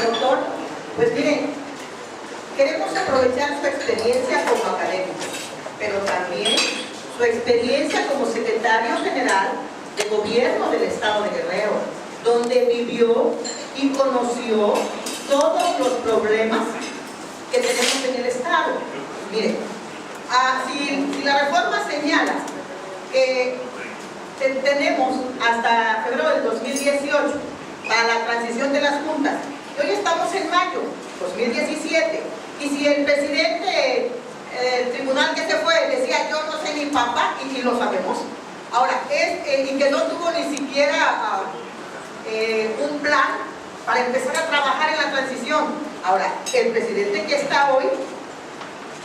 Doctor, pues miren, queremos aprovechar su experiencia como académico, pero también su experiencia como secretario general de gobierno del estado de Guerrero, donde vivió y conoció todos los problemas que tenemos en el Estado. Miren, si la reforma señala que tenemos hasta febrero del 2018 para la transición de las juntas, y hoy estamos en mayo 2017, y si el presidente del tribunal que se fue decía yo no sé mi papá, y lo sabemos, ahora, y que no tuvo ni siquiera un plan para empezar a trabajar en la transición. Ahora, el presidente que está hoy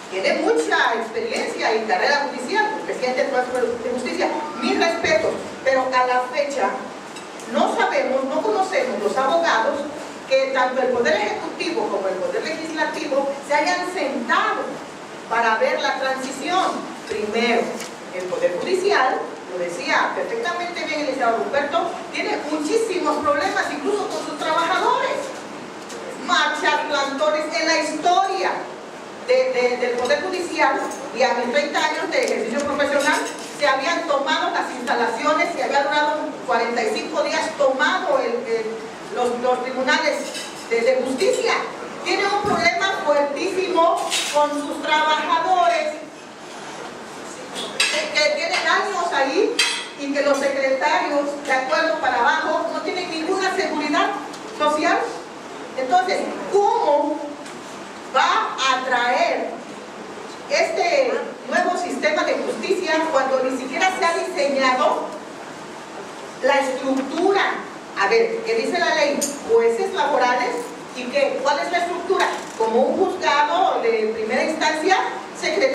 tiene mucha experiencia y carrera judicial, el presidente de justicia, mis respetos, pero a la fecha no sabemos, no conocemos los abogados que tanto el Poder Ejecutivo como el Poder Legislativo se hayan sentado para ver la transición. Primero, el Poder Judicial, lo decía perfectamente bien el licenciado Ruperto, tiene muchísimos problemas, incluso con sus trabajadores. Marchas, plantones en la historia del Poder Judicial, y a mis 30 años de ejercicio profesional, se habían tomado las instalaciones, se había durado 45 días tomado los tribunales de justicia. Tiene un problema fuertísimo con sus trabajadores, que tienen años ahí, y que los secretarios, de acuerdo para abajo, no tienen ninguna seguridad social. Entonces, ¿cómo va a traer este nuevo sistema de justicia cuando ni siquiera se ha diseñado la estructura? A ver, ¿qué dice la ley? Jueces laborales, ¿y qué? ¿Cuál es la estructura? Como un juzgado de primera instancia, secretario